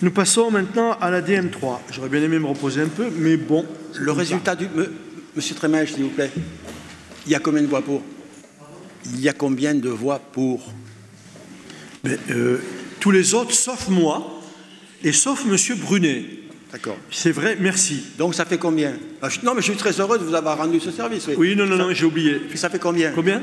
Nous passons maintenant à la DM3. J'aurais bien aimé me reposer un peu, mais bon. Le résultat du... Monsieur Trémèche, s'il vous plaît. Il y a combien de voix pour? Il y a combien de voix pour? Mais, tous les autres, sauf moi, et sauf Monsieur Brunet. D'accord. C'est vrai, merci. Donc ça fait combien? Non, mais je suis très heureux de vous avoir rendu ce service. Oui, non, j'ai oublié. Ça fait combien? Combien?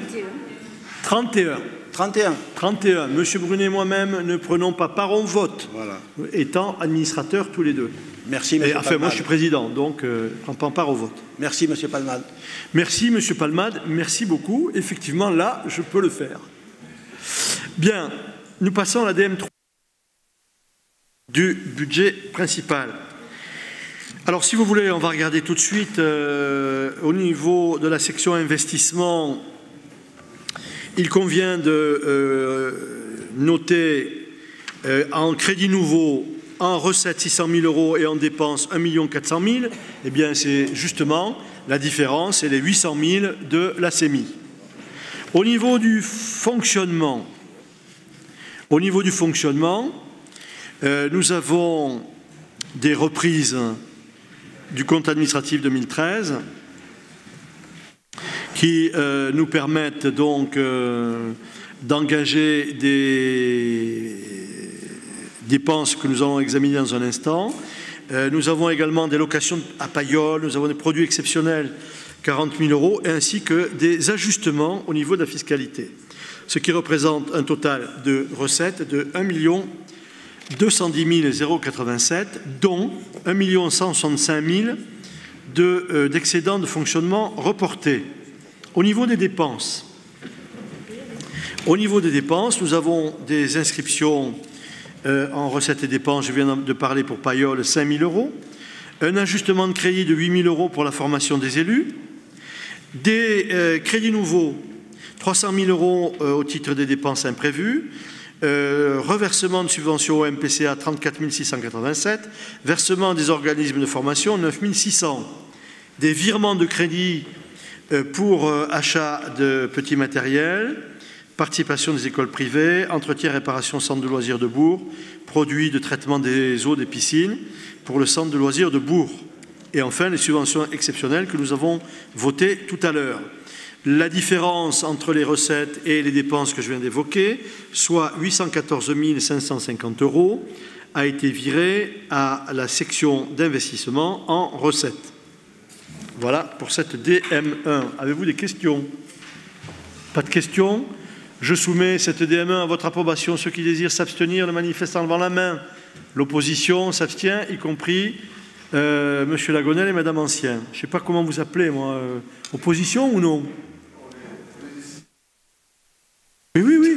31. 31. 31. Monsieur Brunet et moi-même ne prenons pas part au vote, voilà. Étant administrateurs tous les deux. Merci, Monsieur Palmade. Enfin, moi, je suis président, donc je ne prends pas part au vote. Merci, Monsieur Palmade. Merci, Monsieur Palmade. Merci beaucoup. Effectivement, là, je peux le faire. Bien, nous passons à la DM3 du budget principal. Alors, si vous voulez, on va regarder tout de suite au niveau de la section investissement. Il convient de noter en crédit nouveau, en recettes 600 000 € et en dépenses 1 400 000 €. Eh bien, c'est justement la différence, c'est les 800 000 € de la CEMI. Au niveau du fonctionnement, nous avons des reprises du compte administratif 2013 qui nous permettent donc d'engager des dépenses que nous allons examiner dans un instant. Nous avons également des locations à Payolle, nous avons des produits exceptionnels, 40 000 €, ainsi que des ajustements au niveau de la fiscalité, ce qui représente un total de recettes de 1 210 087, dont 1 165 000 d'excédents de fonctionnement reportés. Au niveau des dépenses, nous avons des inscriptions en recettes et dépenses, je viens de parler pour Payolle, 5 000 €, un ajustement de crédit de 8 000 € pour la formation des élus, des crédits nouveaux, 300 000 € au titre des dépenses imprévues, reversement de subventions au MPCA 34 687, versement des organismes de formation 9 600, des virements de crédit pour achat de petits matériels, participation des écoles privées, entretien et réparation centre de loisirs de Bourg, produits de traitement des eaux des piscines pour le centre de loisirs de Bourg. Et enfin, les subventions exceptionnelles que nous avons votées tout à l'heure. La différence entre les recettes et les dépenses que je viens d'évoquer, soit 814 550 €, a été virée à la section d'investissement en recettes. Voilà pour cette DM1. Avez-vous des questions? Pas de questions? Je soumets cette DM1 à votre approbation. Ceux qui désirent s'abstenir, le manifestent en levant la main. L'opposition s'abstient, y compris Monsieur Lagonel et Madame Ancien. Je ne sais pas comment vous appelez, moi. Opposition ou non? Oui.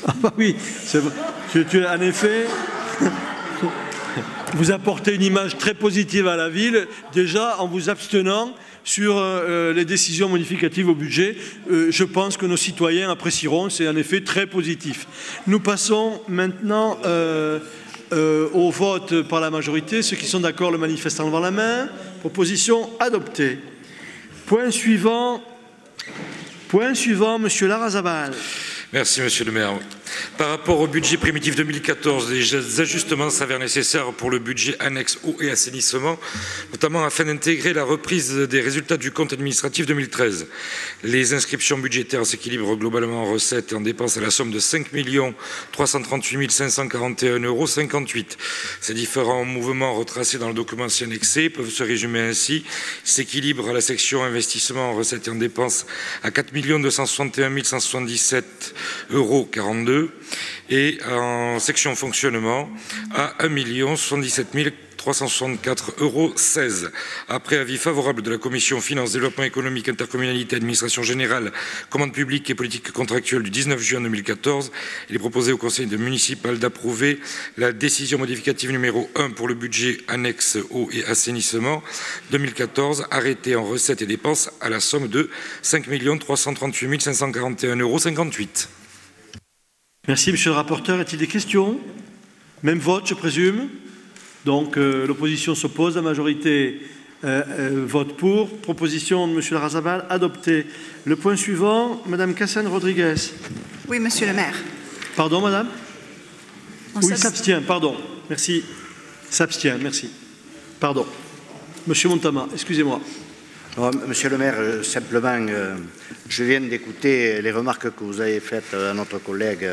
Ah bah oui, en effet, vous apportez une image très positive à la ville, déjà en vous abstenant sur les décisions modificatives au budget. Je pense que nos citoyens apprécieront, c'est en effet très positif. Nous passons maintenant au vote par la majorité. Ceux qui sont d'accord le manifestent en levant la main. Proposition adoptée. Point suivant, Monsieur Larrazabal. Merci, Monsieur le maire. Par rapport au budget primitif 2014, des ajustements s'avèrent nécessaires pour le budget annexe eau et assainissement, notamment afin d'intégrer la reprise des résultats du compte administratif 2013. Les inscriptions budgétaires s'équilibrent globalement en recettes et en dépenses à la somme de 5 338 541,58 €. Ces différents mouvements retracés dans le document si annexé peuvent se résumer ainsi. Ils s'équilibrent à la section investissement en recettes et en dépenses à 4 261 177,42 € et en section fonctionnement à 1 077 364,16 €. Après avis favorable de la Commission Finances, Développement économique, Intercommunalité, Administration générale, Commande publique et politique contractuelle du 19 juin 2014, il est proposé au Conseil municipal d'approuver la décision modificative numéro 1 pour le budget annexe eau et assainissement 2014, arrêté en recettes et dépenses à la somme de 5 338 541,58 €. Merci, Monsieur le rapporteur. Est-il des questions? Même vote, je présume. Donc, l'opposition s'oppose, la majorité vote pour. Proposition de Monsieur Larrazabal adoptée. Le point suivant, Madame Cassane Rodriguez. Oui, Monsieur le maire. Pardon, madame? Oui, s'abstient, pardon. Merci. S'abstient, merci. Pardon. Monsieur Montama, excusez-moi. Monsieur le maire, simplement, je viens d'écouter les remarques que vous avez faites à notre collègue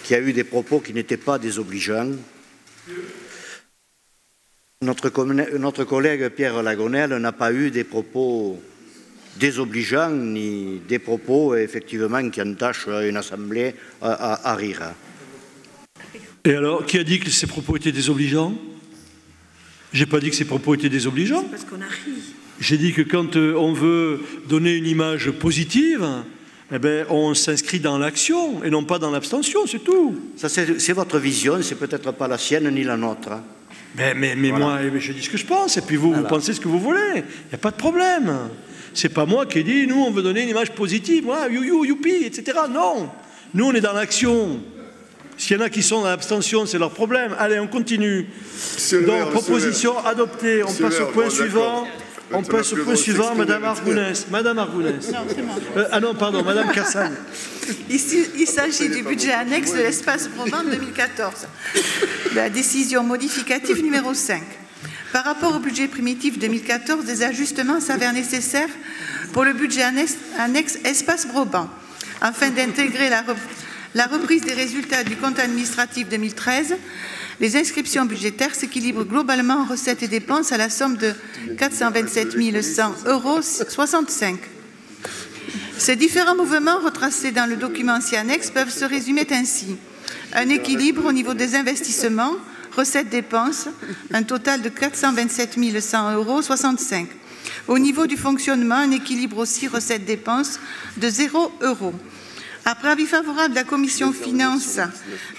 qui a eu des propos qui n'étaient pas désobligeants. Notre collègue Pierre Lagonel n'a pas eu des propos désobligeants ni des propos effectivement qui entachent une assemblée à rire. Et alors, qui a dit que ces propos étaient désobligeants? J'ai pas dit que ces propos étaient désobligeants. Parce qu'on a ri. J'ai dit que quand on veut donner une image positive, eh bien, on s'inscrit dans l'action et non pas dans l'abstention, c'est tout. Ça, c'est votre vision, c'est peut-être pas la sienne ni la nôtre. Hein. Mais voilà. Moi, je dis ce que je pense, et puis vous, voilà. Vous pensez ce que vous voulez. Il n'y a pas de problème. C'est pas moi qui ai dit, nous, on veut donner une image positive, voilà, youpi, etc. Non. Nous, on est dans l'action. S'il y en a qui sont dans l'abstention, c'est leur problème. Allez, on continue. Donc, proposition adoptée. On passe au point suivant. On passe au point suivant, Madame Argounès. Madame Argounès. Non, c'est moi. Ah non, pardon, Madame Cassagne. Il s'agit du budget annexe de l'espace Brabant 2014, de la décision modificative numéro 5. Par rapport au budget primitif 2014, des ajustements s'avèrent nécessaires pour le budget annexe espace Brabant, afin d'intégrer la reprise des résultats du compte administratif 2013. Les inscriptions budgétaires s'équilibrent globalement en recettes et dépenses à la somme de 427 100,65 €. Ces différents mouvements retracés dans le document ci-annexe peuvent se résumer ainsi. Un équilibre au niveau des investissements, recettes-dépenses, un total de 427 100,65 €. Au niveau du fonctionnement, un équilibre aussi recettes-dépenses de 0 €. Après avis favorable de la Commission Finances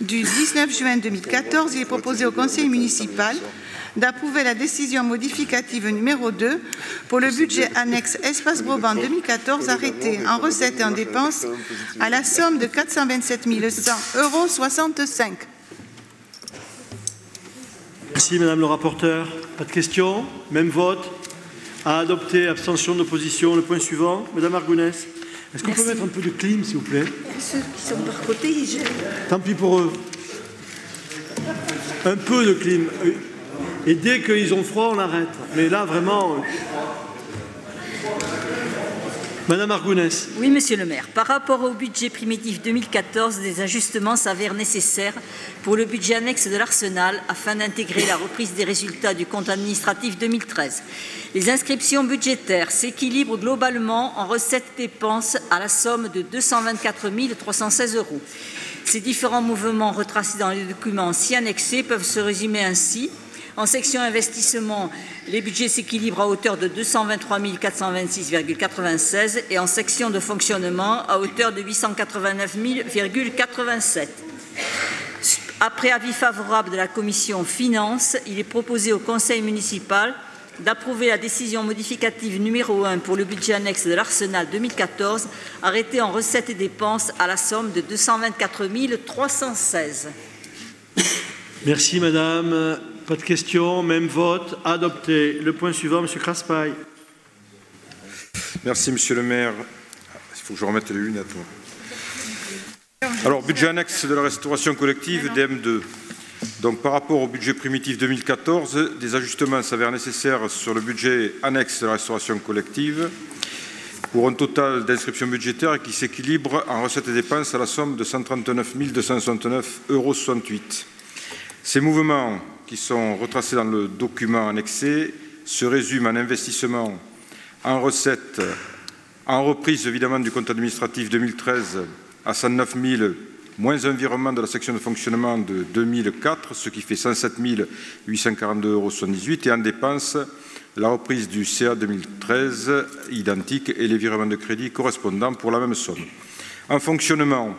du 19 juin 2014, il est proposé au Conseil municipal d'approuver la décision modificative numéro 2 pour le budget annexe Espace Brabant 2014 arrêté en recettes et en dépenses à la somme de 427 100,65 €. Merci Madame le rapporteur. Pas de questions? Même vote? À adopter, abstention d'opposition. Le point suivant, Madame Argounès. Est-ce qu'on peut mettre un peu de clim, s'il vous plaît? Ceux qui sont par côté, ils gênent. Tant pis pour eux. Un peu de clim. Et dès qu'ils ont froid, on arrête. Mais là, vraiment... Madame Argounès. Oui, Monsieur le maire. Par rapport au budget primitif 2014, des ajustements s'avèrent nécessaires pour le budget annexe de l'Arsenal afin d'intégrer la reprise des résultats du compte administratif 2013. Les inscriptions budgétaires s'équilibrent globalement en recettes-dépenses à la somme de 224 316 €. Ces différents mouvements retracés dans les documents ci annexés peuvent se résumer ainsi. En section investissement, les budgets s'équilibrent à hauteur de 223 426,96 € et en section de fonctionnement à hauteur de 889 000,87 €. Après avis favorable de la Commission Finances, il est proposé au Conseil municipal d'approuver la décision modificative numéro 1 pour le budget annexe de l'Arsenal 2014, arrêté en recettes et dépenses à la somme de 224 316 €. Merci Madame. Pas de questions, même vote, adopté. Le point suivant, Monsieur Craspaille. Merci Monsieur le maire. Il faut que je remette les lunettes. Alors, budget annexe de la restauration collective, DM2. Donc, par rapport au budget primitif 2014, des ajustements s'avèrent nécessaires sur le budget annexe de la restauration collective pour un total d'inscriptions budgétaires qui s'équilibre en recettes et dépenses à la somme de 139 269,68 €. Ces mouvements qui sont retracés dans le document annexé se résument en investissement, en recettes, en reprise évidemment du compte administratif 2013 à 109 000, moins un virement de la section de fonctionnement de 2004, ce qui fait 107 842,78 € et en dépenses, la reprise du CA 2013 identique et les virements de crédit correspondants pour la même somme. En fonctionnement,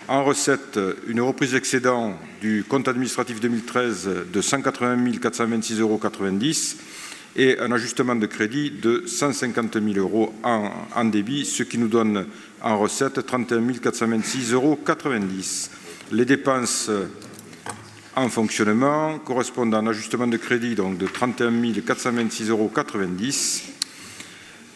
en recette, une reprise d'excédent du compte administratif 2013 de 180 426,90 € et un ajustement de crédit de 150 000 € en débit, ce qui nous donne en recette 31 426,90 €. Les dépenses en fonctionnement correspondent à un ajustement de crédit donc, de 31 426,90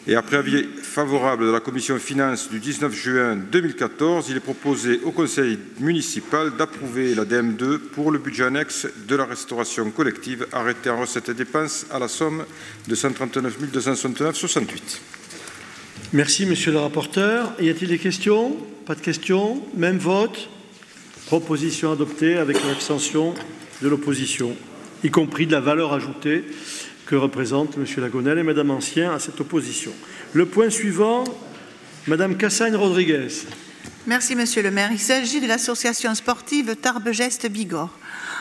€ Et après avis favorable de la Commission des finances du 19 juin 2014, il est proposé au Conseil municipal d'approuver la DM2 pour le budget annexe de la restauration collective arrêté en recettes et dépenses à la somme de 139 269,68. Merci, monsieur le rapporteur. Y a-t-il des questions? Pas de questions. Même vote. Proposition adoptée avec l'abstention de l'opposition, y compris de la valeur ajoutée que représente M. Lagonel et Mme Ancien à cette opposition. Le point suivant, Mme Cassagne-Rodriguez. Merci, Monsieur le maire. Il s'agit de l'association sportive Tarbes-Geste-Bigorre.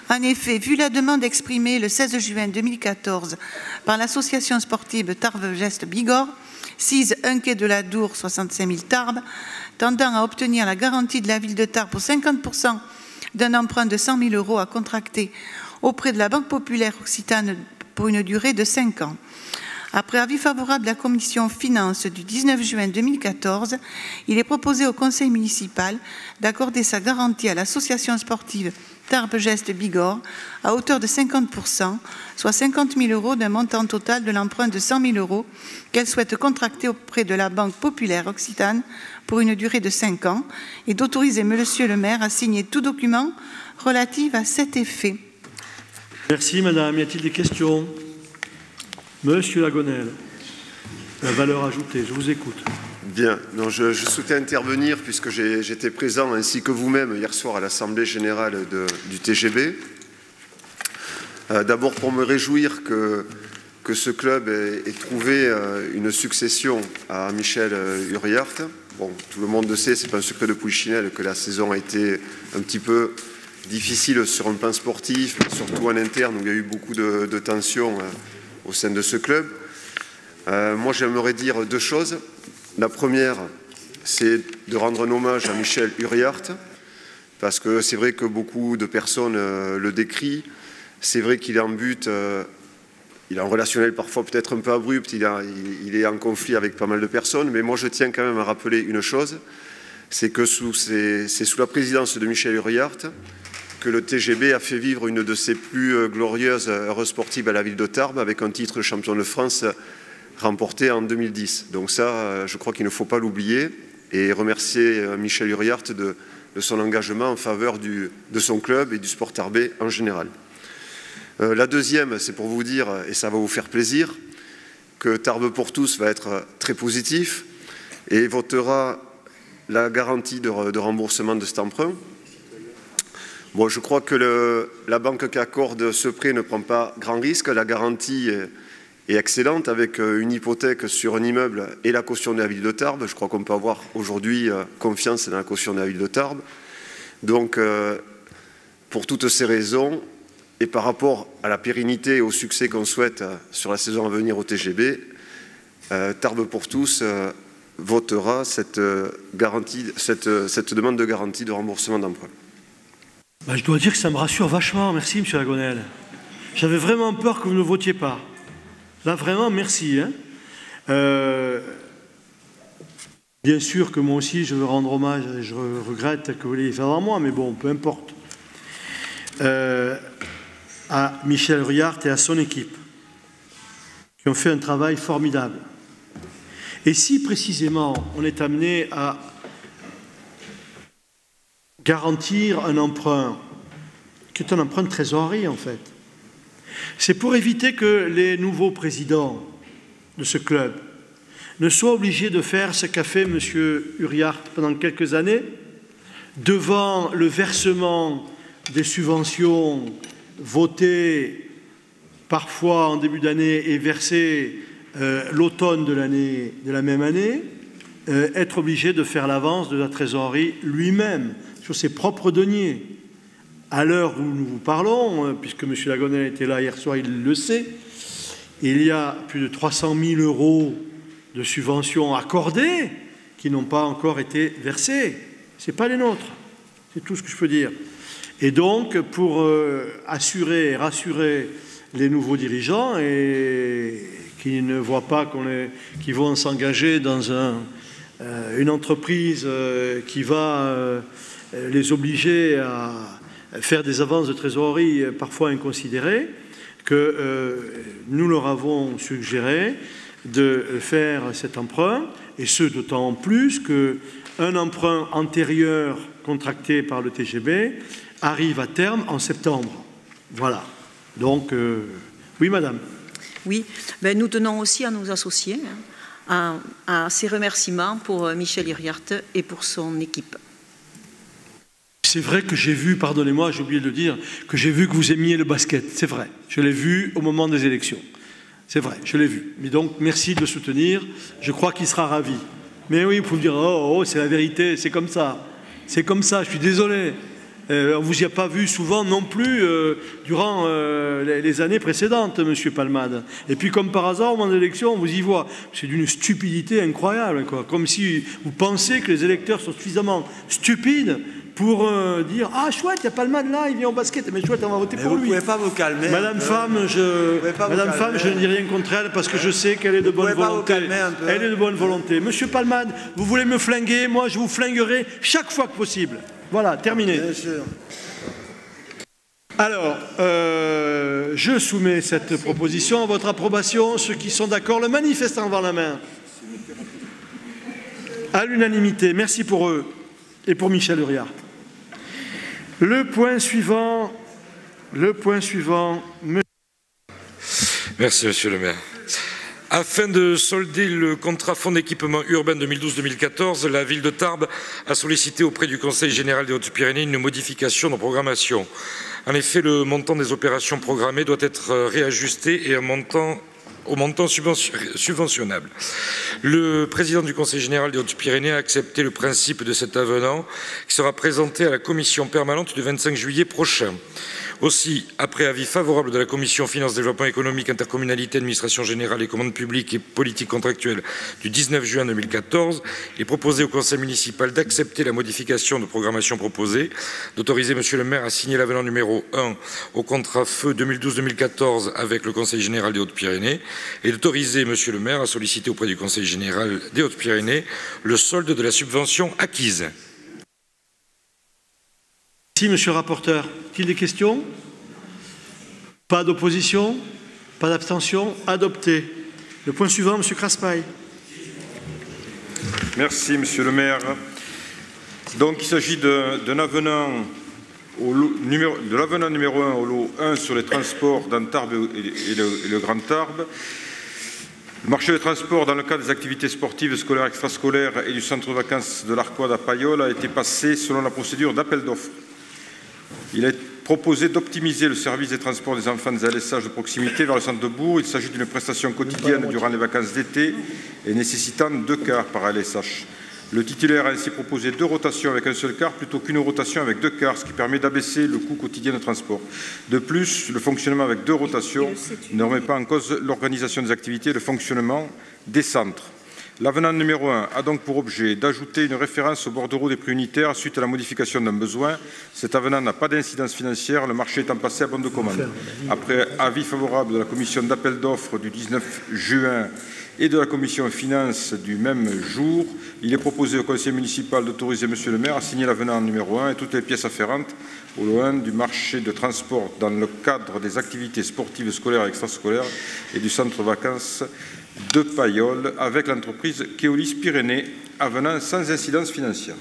En effet, vu la demande exprimée le 16 juin 2014 par l'association sportive Tarbes-Geste-Bigorre, 6 1 quai de la Dour, 65 000 Tarbes, tendant à obtenir la garantie de la ville de Tarbes pour 50% d'un emprunt de 100 000 € à contracter auprès de la Banque populaire occitane pour une durée de 5 ans. Après avis favorable de la commission finances du 19 juin 2014, il est proposé au conseil municipal d'accorder sa garantie à l'association sportive Tarbes-Geste-Bigorre à hauteur de 50%, soit 50 000 € d'un montant total de l'emprunt de 100 000 € qu'elle souhaite contracter auprès de la Banque populaire occitane pour une durée de 5 ans et d'autoriser Monsieur le maire à signer tout document relatif à cet effet. Merci, madame. Y a-t-il des questions? Monsieur Lagonel, la valeur ajoutée, je vous écoute. Bien, non, je souhaitais intervenir puisque j'étais présent ainsi que vous-même hier soir à l'Assemblée générale du TGB. D'abord pour me réjouir que ce club ait trouvé une succession à Michel Uriart. Bon, tout le monde le sait, c'est pas un secret de Polichinelle que la saison a été un petit peu difficile sur un plan sportif, mais surtout en interne où il y a eu beaucoup de tensions au sein de ce club. Moi, j'aimerais dire deux choses. La première, c'est de rendre un hommage à Michel Uriart, parce que c'est vrai que beaucoup de personnes le décrient. C'est vrai qu'il est en but, il est en relationnel parfois peut-être un peu abrupt, il est en conflit avec pas mal de personnes, mais moi je tiens quand même à rappeler une chose, c'est que c'est sous la présidence de Michel Uriart que le TGB a fait vivre une de ses plus glorieuses heures sportives à la ville de Tarbes, avec un titre de champion de France remporté en 2010. Donc ça, je crois qu'il ne faut pas l'oublier et remercier Michel Uriart de son engagement en faveur de son club et du sport tarbais en général. La deuxième, c'est pour vous dire, et ça va vous faire plaisir, que Tarbes pour tous va être très positif et votera la garantie de remboursement de cet emprunt. Bon, je crois que la banque qui accorde ce prêt ne prend pas grand risque. La garantie est excellente avec une hypothèque sur un immeuble et la caution de la ville de Tarbes. Je crois qu'on peut avoir aujourd'hui confiance dans la caution de la ville de Tarbes. Donc, pour toutes ces raisons, et par rapport à la pérennité et au succès qu'on souhaite sur la saison à venir au TGB, Tarbes pour tous votera cette demande de garantie de remboursement d'emprunt. Ben, je dois dire que ça me rassure vachement. Merci, M. Lagonel. J'avais vraiment peur que vous ne votiez pas. Là, vraiment, merci. Hein. Bien sûr que moi aussi, je veux rendre hommage, et je regrette que vous l'ayez fait avant moi, mais bon, peu importe. À Michel Uriart et à son équipe, qui ont fait un travail formidable. Et si précisément on est amené à garantir un emprunt, qui est un emprunt de trésorerie en fait, c'est pour éviter que les nouveaux présidents de ce club ne soient obligés de faire ce qu'a fait M. Uriart pendant quelques années, devant le versement des subventions votées parfois en début d'année et versées l'automne de la même année, être obligé de faire l'avance de la trésorerie lui-même sur ses propres deniers. À l'heure où nous vous parlons, puisque M. Lagonel était là hier soir, il le sait, il y a plus de 300 000 € de subventions accordées qui n'ont pas encore été versées. Ce n'est pas les nôtres. C'est tout ce que je peux dire. Et donc, pour assurer et rassurer les nouveaux dirigeants et qui ne voient pas qu'ils vont s'engager dans une entreprise qui va les obliger à faire des avances de trésorerie parfois inconsidérées, que nous leur avons suggéré de faire cet emprunt, et ce d'autant plus qu'un emprunt antérieur contracté par le TGB arrive à terme en septembre. Voilà. Donc, oui, madame. Oui, ben, nous tenons aussi à nous associer à ces remerciements pour Michel Uriart et pour son équipe. C'est vrai que j'ai vu, pardonnez-moi, j'ai oublié de le dire, que j'ai vu que vous aimiez le basket. C'est vrai. Je l'ai vu au moment des élections. C'est vrai, je l'ai vu. Mais donc, merci de le soutenir. Je crois qu'il sera ravi. Mais oui, vous pouvez me dire, oh, c'est la vérité, c'est comme ça. C'est comme ça, je suis désolé. On ne vous y a pas vu souvent non plus durant les années précédentes, Monsieur Palmade. Et puis, comme par hasard, au moment de l'élection, on vous y voit. C'est d'une stupidité incroyable, quoi. Comme si vous pensez que les électeurs sont suffisamment stupides pour dire « Ah, chouette, il y a Palmade là, il vient au basket. » Mais chouette, on va voter pour lui. Vous ne pouvez pas vous calmer. Madame Femme, je ne dis rien contre elle parce que je sais qu'elle est de bonne volonté. Elle est de bonne volonté. Monsieur Palmade, vous voulez me flinguer, moi je vous flinguerai chaque fois que possible. Voilà, terminé. Bien sûr. Alors, je soumets cette proposition à votre approbation. Ceux qui sont d'accord, le manifestent en levant la main. À l'unanimité. Merci pour eux et pour Michel Uriart. Le point suivant. Merci, monsieur le maire. Afin de solder le contrat fonds d'équipement urbain 2012-2014, la ville de Tarbes a sollicité auprès du Conseil général des Hautes-Pyrénées une modification de programmation. En effet, le montant des opérations programmées doit être réajusté et au montant subventionnable. Le président du Conseil général des Hautes-Pyrénées a accepté le principe de cet avenant qui sera présenté à la commission permanente du 25 juillet prochain. Aussi, après avis favorable de la Commission Finances, Développement économique, Intercommunalité, Administration générale et Commande publique et politique contractuelle du 19 juin 2014, il est proposé au Conseil municipal d'accepter la modification de programmation proposée, d'autoriser Monsieur le maire à signer l'avenant numéro 1 au contrat feu 2012-2014 avec le Conseil général des Hautes-Pyrénées et d'autoriser Monsieur le maire à solliciter auprès du Conseil général des Hautes-Pyrénées le solde de la subvention acquise. Merci, monsieur le rapporteur. Y a-t-il des questions? Pas d'opposition? Pas d'abstention? Adopté. Le point suivant, monsieur Craspaille. Merci, monsieur le maire. Donc, il s'agit d'un avenant numéro 1 au lot 1 sur les transports dans Tarbes et le Grand Tarbes. Le marché de transport dans le cadre des activités sportives, scolaires, extrascolaires et du centre de vacances de l'Arquoise à Payolle a été passé selon la procédure d'appel d'offres. Il est proposé d'optimiser le service des transports des enfants des ALSH de proximité vers le centre de Bourg. Il s'agit d'une prestation quotidienne durant les vacances d'été et nécessitant 2 cars par ALSH. Le titulaire a ainsi proposé 2 rotations avec un seul car plutôt qu'une rotation avec 2 cars, ce qui permet d'abaisser le coût quotidien de transport. De plus, le fonctionnement avec 2 rotations ne remet pas en cause l'organisation des activités et le fonctionnement des centres. L'avenant numéro 1 a donc pour objet d'ajouter une référence au bordereau des prix unitaires suite à la modification d'un besoin. Cet avenant n'a pas d'incidence financière, le marché étant passé à bon de commande. Après avis favorable de la commission d'appel d'offres du 19 juin et de la commission finances du même jour, il est proposé au conseil municipal d'autoriser monsieur le maire à signer l'avenant numéro 1 et toutes les pièces afférentes au lot 1 du marché de transport dans le cadre des activités sportives scolaires et extrascolaires et du centre de vacances de Payolle avec l'entreprise Keolis Pyrénées, avenant sans incidence financière.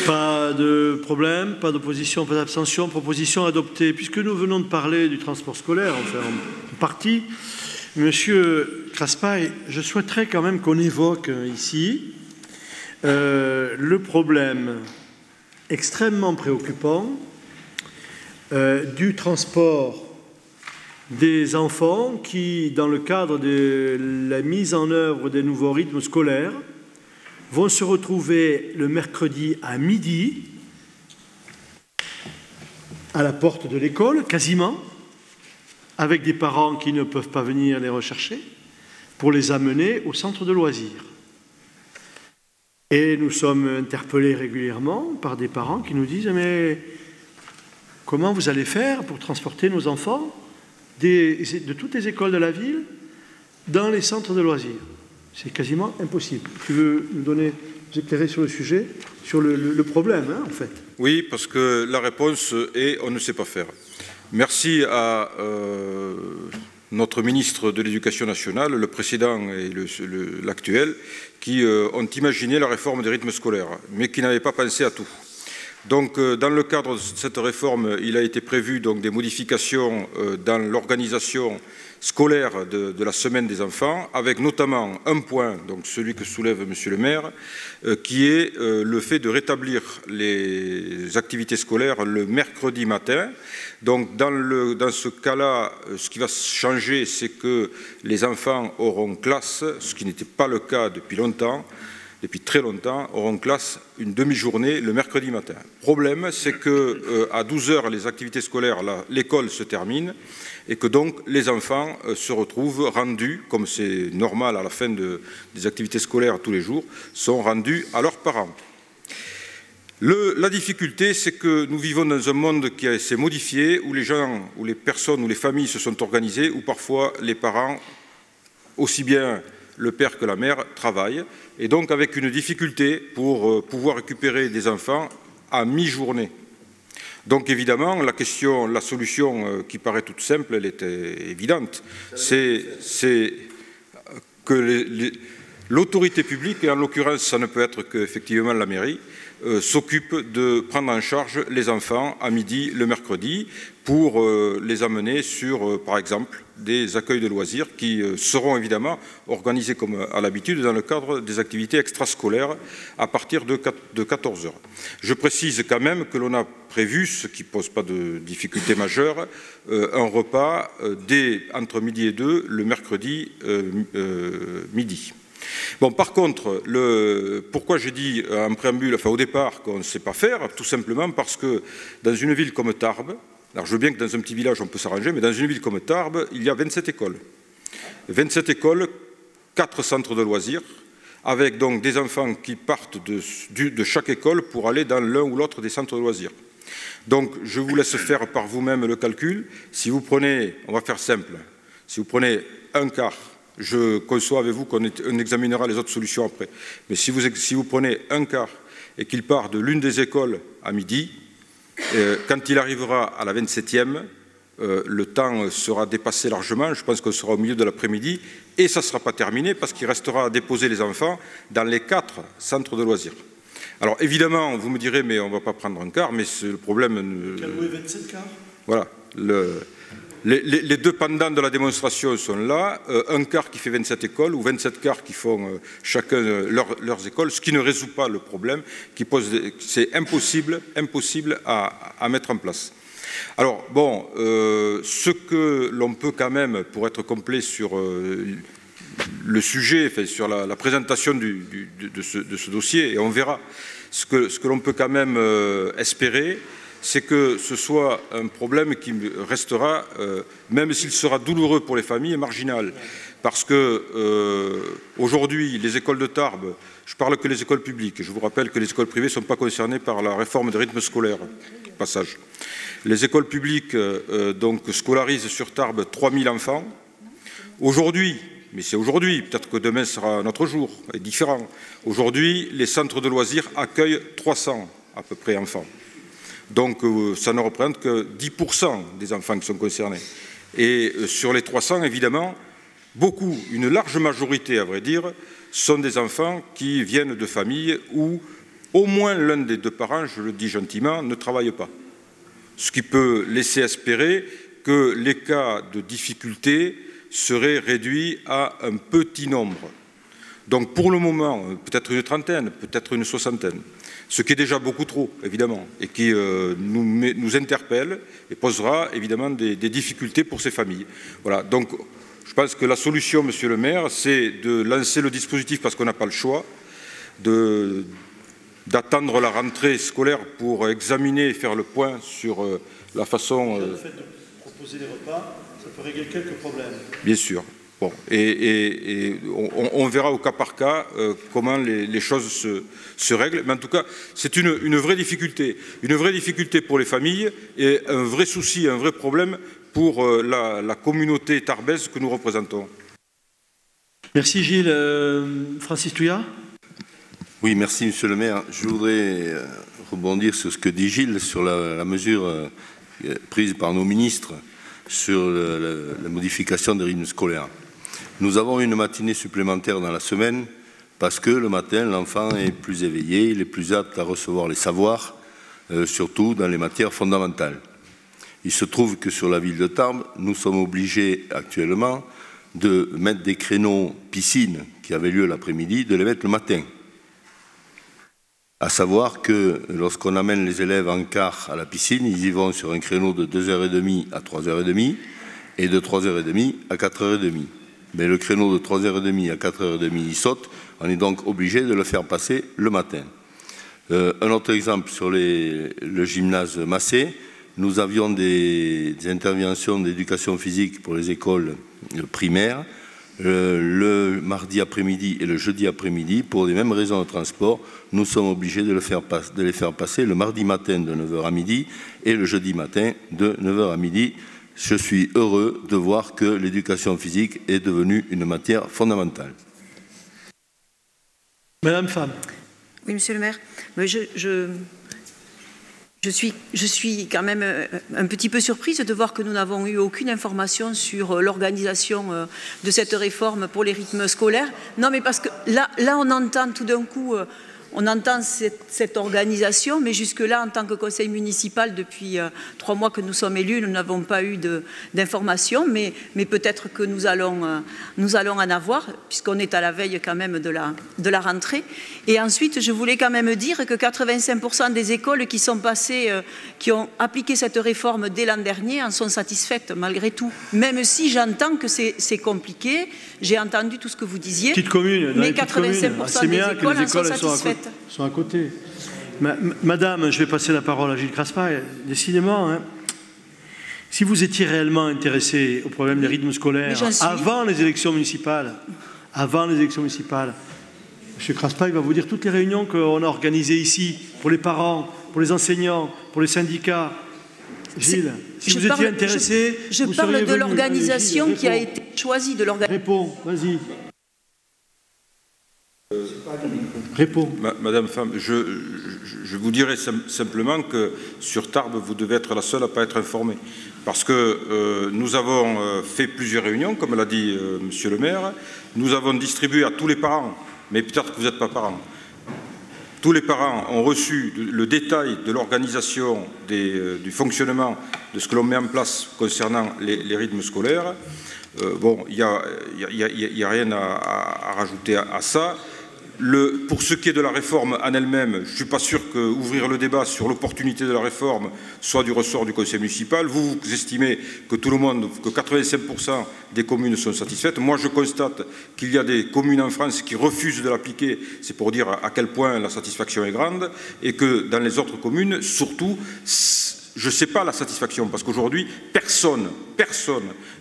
Pas de problème, pas d'opposition, pas d'abstention, proposition adoptée. Puisque nous venons de parler du transport scolaire, enfin en partie, monsieur Craspaille, je souhaiterais quand même qu'on évoque ici le problème extrêmement préoccupant du transport des enfants qui, dans le cadre de la mise en œuvre des nouveaux rythmes scolaires, vont se retrouver le mercredi à midi à la porte de l'école, quasiment, avec des parents qui ne peuvent pas venir les rechercher, pour les amener au centre de loisirs. Et nous sommes interpellés régulièrement par des parents qui nous disent « Mais comment vous allez faire pour transporter nos enfants de toutes les écoles de la ville dans les centres de loisirs ?» C'est quasiment impossible. Tu veux nous éclairer sur le sujet, sur le problème, hein, en fait? Oui, parce que la réponse est « on ne sait pas faire ». Merci à notre ministre de l'Éducation nationale, le précédent et l'actuel, qui ont imaginé la réforme des rythmes scolaires, mais qui n'avaient pas pensé à tout. Donc, dans le cadre de cette réforme, il a été prévu donc, des modifications dans l'organisation scolaire de la semaine des enfants, avec notamment un point, donc celui que soulève Monsieur le maire, qui est le fait de rétablir les activités scolaires le mercredi matin. Donc, dans ce cas-là, ce qui va changer, c'est que les enfants auront classe, ce qui n'était pas le cas depuis longtemps, depuis très longtemps, auront classe une demi-journée le mercredi matin. Problème, c'est qu'à 12 h, les activités scolaires, l'école se termine et que donc les enfants se retrouvent rendus, comme c'est normal à la fin des activités scolaires tous les jours, sont rendus à leurs parents. La difficulté, c'est que nous vivons dans un monde qui s'est modifié, où les gens, où les personnes, où les familles se sont organisées, où parfois les parents, aussi bien le père que la mère, travaillent, et donc avec une difficulté pour pouvoir récupérer des enfants à mi-journée. Donc évidemment, la solution qui paraît toute simple, elle est évidente, c'est que l'autorité publique, et en l'occurrence ça ne peut être qu'effectivement la mairie, s'occupe de prendre en charge les enfants à midi le mercredi pour les amener sur, par exemple, des accueils de loisirs qui seront évidemment organisés comme à l'habitude dans le cadre des activités extrascolaires à partir de 14 h. Je précise quand même que l'on a prévu, ce qui ne pose pas de difficulté majeure, un repas entre midi et 2 le mercredi midi. Bon, par contre, pourquoi j'ai dit en préambule, enfin au départ, qu'on ne sait pas faire, tout simplement parce que dans une ville comme Tarbes, alors je veux bien que dans un petit village on peut s'arranger, mais dans une ville comme Tarbes, il y a 27 écoles. 27 écoles, 4 centres de loisirs, avec donc des enfants qui partent de chaque école pour aller dans l'un ou l'autre des centres de loisirs. Donc je vous laisse faire par vous-même le calcul. Si vous prenez, on va faire simple, si vous prenez un quart, je conçois avec vous qu'on examinera les autres solutions après. Mais si vous prenez un quart et qu'il part de l'une des écoles à midi, quand il arrivera à la 27e, le temps sera dépassé largement. Je pense qu'on sera au milieu de l'après-midi et ça ne sera pas terminé parce qu'il restera à déposer les enfants dans les 4 centres de loisirs. Alors évidemment, vous me direz, mais on ne va pas prendre un quart, mais c'est le problème. Quel 27 quarts ? Voilà. Les deux pendants de la démonstration sont là, un quart qui fait 27 écoles ou 27 quarts qui font chacun leurs écoles, ce qui ne résout pas le problème, c'est impossible à mettre en place. Alors, bon, ce que l'on peut quand même, pour être complet sur le sujet, enfin, sur la présentation de ce dossier, et on verra, ce que l'on peut quand même espérer, c'est que ce soit un problème qui restera, même s'il sera douloureux pour les familles, marginal. Parce que aujourd'hui, les écoles de Tarbes, je parle que les écoles publiques, je vous rappelle que les écoles privées ne sont pas concernées par la réforme des rythmes scolaires, passage. Les écoles publiques donc, scolarisent sur Tarbes 3000 enfants. Aujourd'hui, mais c'est aujourd'hui, peut-être que demain sera un autre jour, et différent. Aujourd'hui, les centres de loisirs accueillent 300 à peu près enfants. Donc ça ne représente que 10% des enfants qui sont concernés. Et sur les 300, évidemment, une large majorité, à vrai dire, sont des enfants qui viennent de familles où au moins l'un des deux parents, je le dis gentiment, ne travaille pas. Ce qui peut laisser espérer que les cas de difficulté seraient réduits à un petit nombre. Donc pour le moment, peut-être une trentaine, peut-être une soixantaine. Ce qui est déjà beaucoup trop, évidemment, et qui nous interpelle et posera évidemment des difficultés pour ces familles. Voilà, donc je pense que la solution, Monsieur le maire, c'est de lancer le dispositif parce qu'on n'a pas le choix, d'attendre la rentrée scolaire pour examiner et faire le point sur la façon... Le fait de proposer des repas, ça peut régler quelques problèmes. Bien sûr. Bon, et on verra au cas par cas comment les choses se règlent. Mais en tout cas, c'est une vraie difficulté. Une vraie difficulté pour les familles et un vrai souci, un vrai problème pour la communauté tarbaise que nous représentons. Merci Gilles. Francis Touillat. Oui, merci Monsieur le maire. Je voudrais rebondir sur ce que dit Gilles, sur la mesure prise par nos ministres sur la modification des rythmes scolaires. Nous avons une matinée supplémentaire dans la semaine parce que le matin, l'enfant est plus éveillé, il est plus apte à recevoir les savoirs, surtout dans les matières fondamentales. Il se trouve que sur la ville de Tarbes, nous sommes obligés actuellement de mettre des créneaux piscine qui avaient lieu l'après-midi, de les mettre le matin. À savoir que lorsqu'on amène les élèves en car à la piscine, ils y vont sur un créneau de 2h30 à 3h30 et de 3h30 à 4h30. Mais le créneau de 3h30 à 4h30, il saute. On est donc obligé de le faire passer le matin. Un autre exemple sur le gymnase Massé, nous avions des interventions d'éducation physique pour les écoles primaires le mardi après-midi et le jeudi après-midi. Pour les mêmes raisons de transport, nous sommes obligés de les faire passer le mardi matin de 9h à midi et le jeudi matin de 9h à midi. Je suis heureux de voir que l'éducation physique est devenue une matière fondamentale. Madame Pham. Oui, Monsieur le maire. Mais je suis quand même un petit peu surprise de voir que nous n'avons eu aucune information sur l'organisation de cette réforme pour les rythmes scolaires. Non, mais parce que là on entend tout d'un coup, on entend cette organisation, mais jusque-là, en tant que conseil municipal, depuis 3 mois que nous sommes élus, nous n'avons pas eu d'informations, mais peut-être que nous allons en avoir, puisqu'on est à la veille quand même de la rentrée. Et ensuite, je voulais quand même dire que 85% des écoles qui sont passées, qui ont appliqué cette réforme dès l'an dernier, en sont satisfaites malgré tout. Même si j'entends que c'est compliqué, j'ai entendu tout ce que vous disiez, Petite commune, mais 85% des écoles en sont satisfaites. Sont à côté. Madame, je vais passer la parole à Gilles Craspa. Décidément, hein, si vous étiez réellement intéressé au problème des rythmes scolaires avant les élections municipales, M. Craspa, il va vous dire toutes les réunions qu'on a organisées ici pour les parents, pour les enseignants, pour les syndicats. Gilles, si vous étiez intéressé, je parle de l'organisation qui a été choisie de l'organisation. Réponds, vas-y. Réponds. Madame Pham, je vous dirais simplement que sur Tarbes, vous devez être la seule à ne pas être informée. Parce que nous avons fait plusieurs réunions, comme l'a dit Monsieur le maire. Nous avons distribué à tous les parents, mais peut-être que vous n'êtes pas parents. Tous les parents ont reçu le détail de l'organisation du fonctionnement de ce que l'on met en place concernant les rythmes scolaires. Bon, il n'y a rien à rajouter à ça. Pour ce qui est de la réforme en elle-même, je ne suis pas sûr qu'ouvrir le débat sur l'opportunité de la réforme soit du ressort du conseil municipal. Vous estimez que tout le monde, que 85% des communes sont satisfaites. Moi, je constate qu'il y a des communes en France qui refusent de l'appliquer. C'est pour dire à quel point la satisfaction est grande. Et que dans les autres communes, surtout, je ne sais pas la satisfaction, parce qu'aujourd'hui, personne,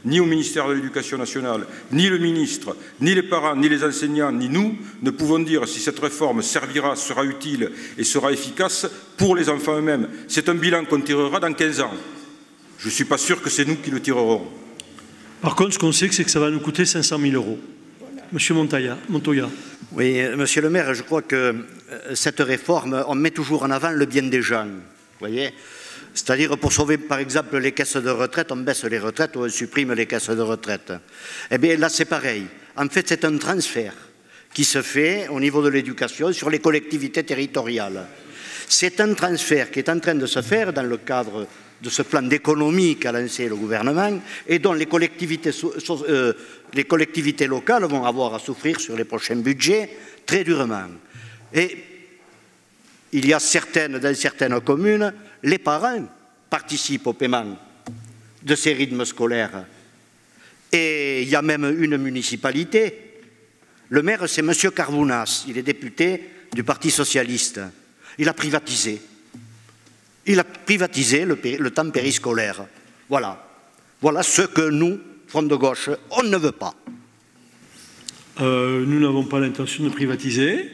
ni au ministère de l'Éducation nationale, ni le ministre, ni les parents, ni les enseignants, ni nous, ne pouvons dire si cette réforme servira, sera utile et sera efficace pour les enfants eux-mêmes. C'est un bilan qu'on tirera dans 15 ans. Je ne suis pas sûr que c'est nous qui le tirerons. Par contre, ce qu'on sait, c'est que ça va nous coûter 500 000 €. Monsieur Montoya. Oui, monsieur le maire, je crois que cette réforme, on met toujours en avant le bien des gens. Vous voyez ? C'est-à-dire pour sauver par exemple les caisses de retraite, on baisse les retraites ou on supprime les caisses de retraite. Eh bien là c'est pareil. En fait c'est un transfert qui se fait au niveau de l'éducation sur les collectivités territoriales. C'est un transfert qui est en train de se faire dans le cadre de ce plan d'économie qu'a lancé le gouvernement et dont les collectivités locales vont avoir à souffrir sur les prochains budgets très durement. Et il y a dans certaines communes, les parents participent au paiement de ces rythmes scolaires. Et il y a même une municipalité. Le maire, c'est M. Carvounas. Il est député du Parti socialiste. Il a privatisé. Il a privatisé le temps périscolaire. Voilà. Voilà ce que nous, Front de gauche, on ne veut pas. Nous n'avons pas l'intention de privatiser,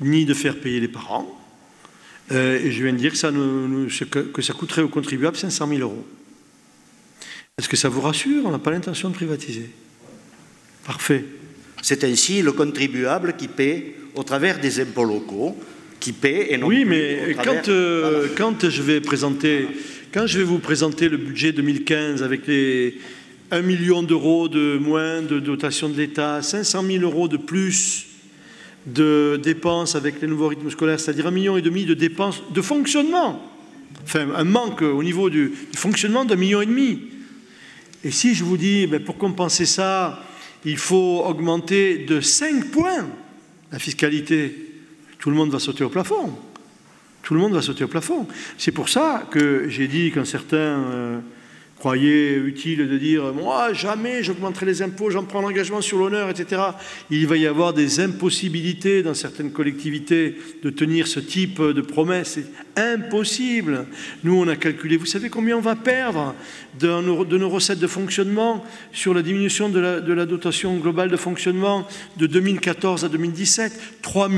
ni de faire payer les parents. Et je viens de dire que ça coûterait aux contribuables 500 000 €. Est-ce que ça vous rassure? On n'a pas l'intention de privatiser. Parfait. C'est ainsi le contribuable qui paie, au travers des impôts locaux, qui paient et non oui, plus mais quand je vais vous présenter le budget 2015 avec les 1 million d'euros de moins de dotation de l'État, 500 000 euros de plus de dépenses avec les nouveaux rythmes scolaires, c'est-à-dire 1,5 million de dépenses de fonctionnement, enfin un manque au niveau du fonctionnement d'1,5 million. Et si je vous dis, pour compenser ça, il faut augmenter de 5 points la fiscalité, tout le monde va sauter au plafond. Tout le monde va sauter au plafond. C'est pour ça que j'ai dit, quand certains croyaient utile de dire « moi, jamais j'augmenterai les impôts, j'en prends l'engagement sur l'honneur, etc. » Il va y avoir des impossibilités dans certaines collectivités de tenir ce type de promesses. C'est impossible. Nous, on a calculé, vous savez combien on va perdre de nos recettes de fonctionnement sur la diminution de la dotation globale de fonctionnement de 2014 à 2017 ? 3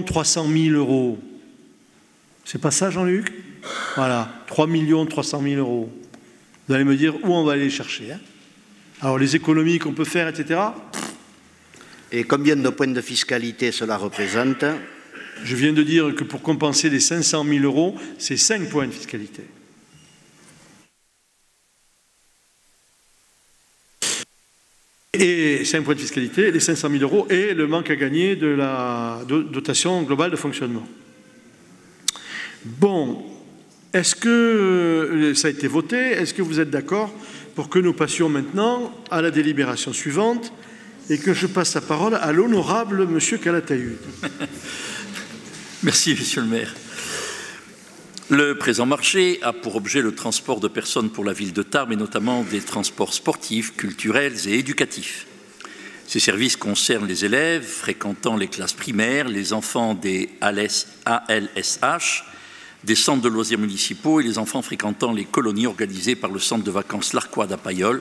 300 000 euros. C'est pas ça, Jean-Luc ? Voilà, 3 300 000 euros. Vous allez me dire où on va aller les chercher. Hein. Alors, les économies qu'on peut faire, etc. Et combien de points de fiscalité cela représente? Je viens de dire que pour compenser les 500 000 euros, c'est 5 points de fiscalité. Et 5 points de fiscalité, les 500 000 euros et le manque à gagner de la dotation globale de fonctionnement. Bon. Est-ce que ça a été voté? Est-ce que vous êtes d'accord pour que nous passions maintenant à la délibération suivante et que je passe la parole à l'honorable Monsieur Calatayud? Merci, Monsieur le maire. Le présent marché a pour objet le transport de personnes pour la ville de Tarbes et notamment des transports sportifs, culturels et éducatifs. Ces services concernent les élèves fréquentant les classes primaires, les enfants des ALSH, des centres de loisirs municipaux et les enfants fréquentant les colonies organisées par le centre de vacances L'Arquois à Pailleul,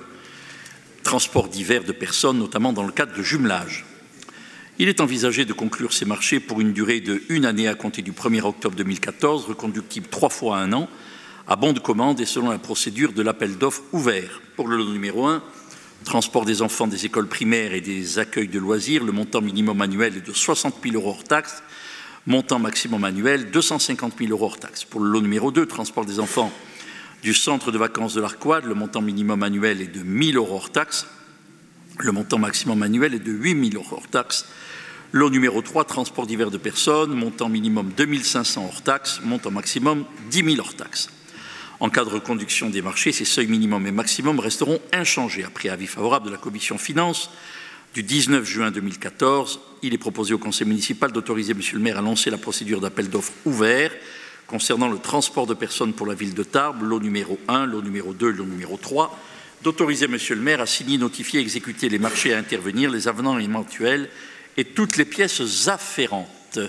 transport divers de personnes, notamment dans le cadre de jumelage. Il est envisagé de conclure ces marchés pour une durée de 1 année à compter du 1er octobre 2014, reconductible 3 fois à 1 an, à bon de commande et selon la procédure de l'appel d'offres ouvert. Pour le lot numéro 1, transport des enfants des écoles primaires et des accueils de loisirs, le montant minimum annuel est de 60 000 euros hors taxes, montant maximum annuel 250 000 euros hors taxes. Pour le lot numéro 2, transport des enfants du centre de vacances de l'Arquois, le montant minimum annuel est de 1 000 euros hors taxes. Le montant maximum annuel est de 8 000 euros hors taxes. Lot numéro 3, transport divers de personnes, montant minimum 2 500 hors taxes, montant maximum 10 000 hors taxes. En cas de reconduction des marchés, ces seuils minimum et maximum resteront inchangés. Après avis favorable de la Commission Finances, du 19 juin 2014, il est proposé au Conseil municipal d'autoriser Monsieur le maire à lancer la procédure d'appel d'offres ouvert concernant le transport de personnes pour la ville de Tarbes, lot numéro 1, lot numéro 2, lot numéro 3, d'autoriser Monsieur le maire à signer, notifier, exécuter les marchés à intervenir, les avenants éventuels et toutes les pièces afférentes.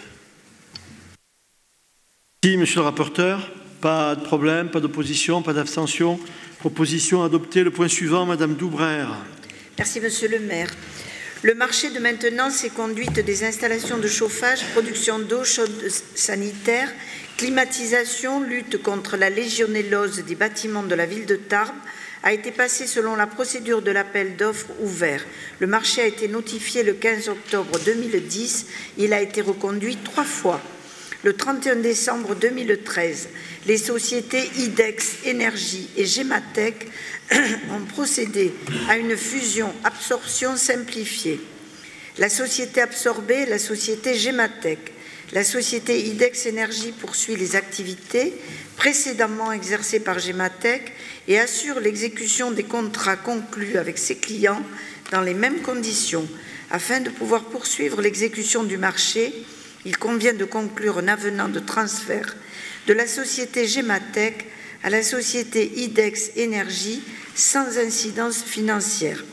Merci, Monsieur le rapporteur. Pas de problème, pas d'opposition, pas d'abstention. Proposition adoptée. Le point suivant, Madame Doubrère. Merci, Monsieur le maire. Le marché de maintenance et conduite des installations de chauffage, production d'eau chaude sanitaire, climatisation, lutte contre la légionellose des bâtiments de la ville de Tarbes a été passé selon la procédure de l'appel d'offres ouvert. Le marché a été notifié le 15 octobre 2010. Il a été reconduit 3 fois. Le 31 décembre 2013, les sociétés IDEX Énergie et Gematec ont procédé à une fusion-absorption simplifiée. La société absorbée, la société Gematec. La société IDEX Énergie poursuit les activités précédemment exercées par Gematec et assure l'exécution des contrats conclus avec ses clients dans les mêmes conditions. Afin de pouvoir poursuivre l'exécution du marché, il convient de conclure un avenant de transfert de la société Gematec à la société IDEX Énergie sans incidence financière.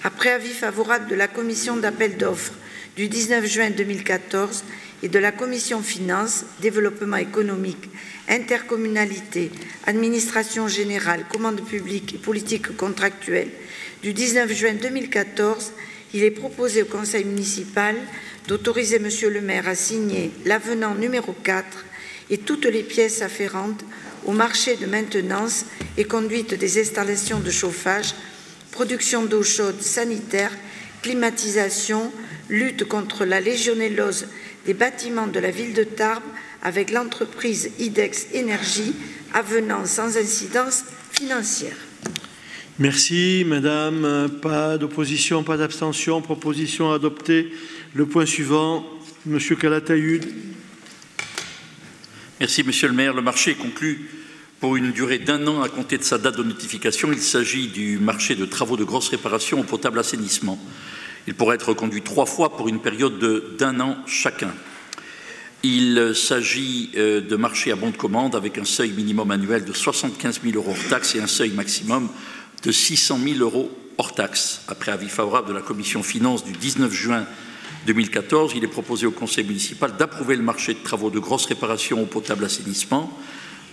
Après avis favorable de la commission d'appel d'offres du 19 juin 2014 et de la commission Finances, Développement économique, Intercommunalité, Administration générale, Commande publique et politique contractuelle du 19 juin 2014, il est proposé au Conseil municipal d'autoriser Monsieur le maire à signer l'avenant numéro 4 et toutes les pièces afférentes au marché de maintenance et conduite des installations de chauffage, production d'eau chaude sanitaire, climatisation, lutte contre la légionellose des bâtiments de la ville de Tarbes avec l'entreprise IDEX Énergie, avenant sans incidence financière. Merci, Madame. Pas d'opposition, pas d'abstention. Proposition adoptée. Le point suivant, Monsieur Calatayud. Merci, Monsieur le maire. Le marché est conclu pour une durée d'1 an à compter de sa date de notification. Il s'agit du marché de travaux de grosse réparation au potable assainissement. Il pourra être reconduit 3 fois pour une période d'1 an chacun. Il s'agit de marché à bon de commande avec un seuil minimum annuel de 75 000 € hors taxes et un seuil maximum de 600 000 € hors taxes. Après avis favorable de la Commission Finances du 19 juin 2014, il est proposé au Conseil municipal d'approuver le marché de travaux de grosse réparation au potable assainissement,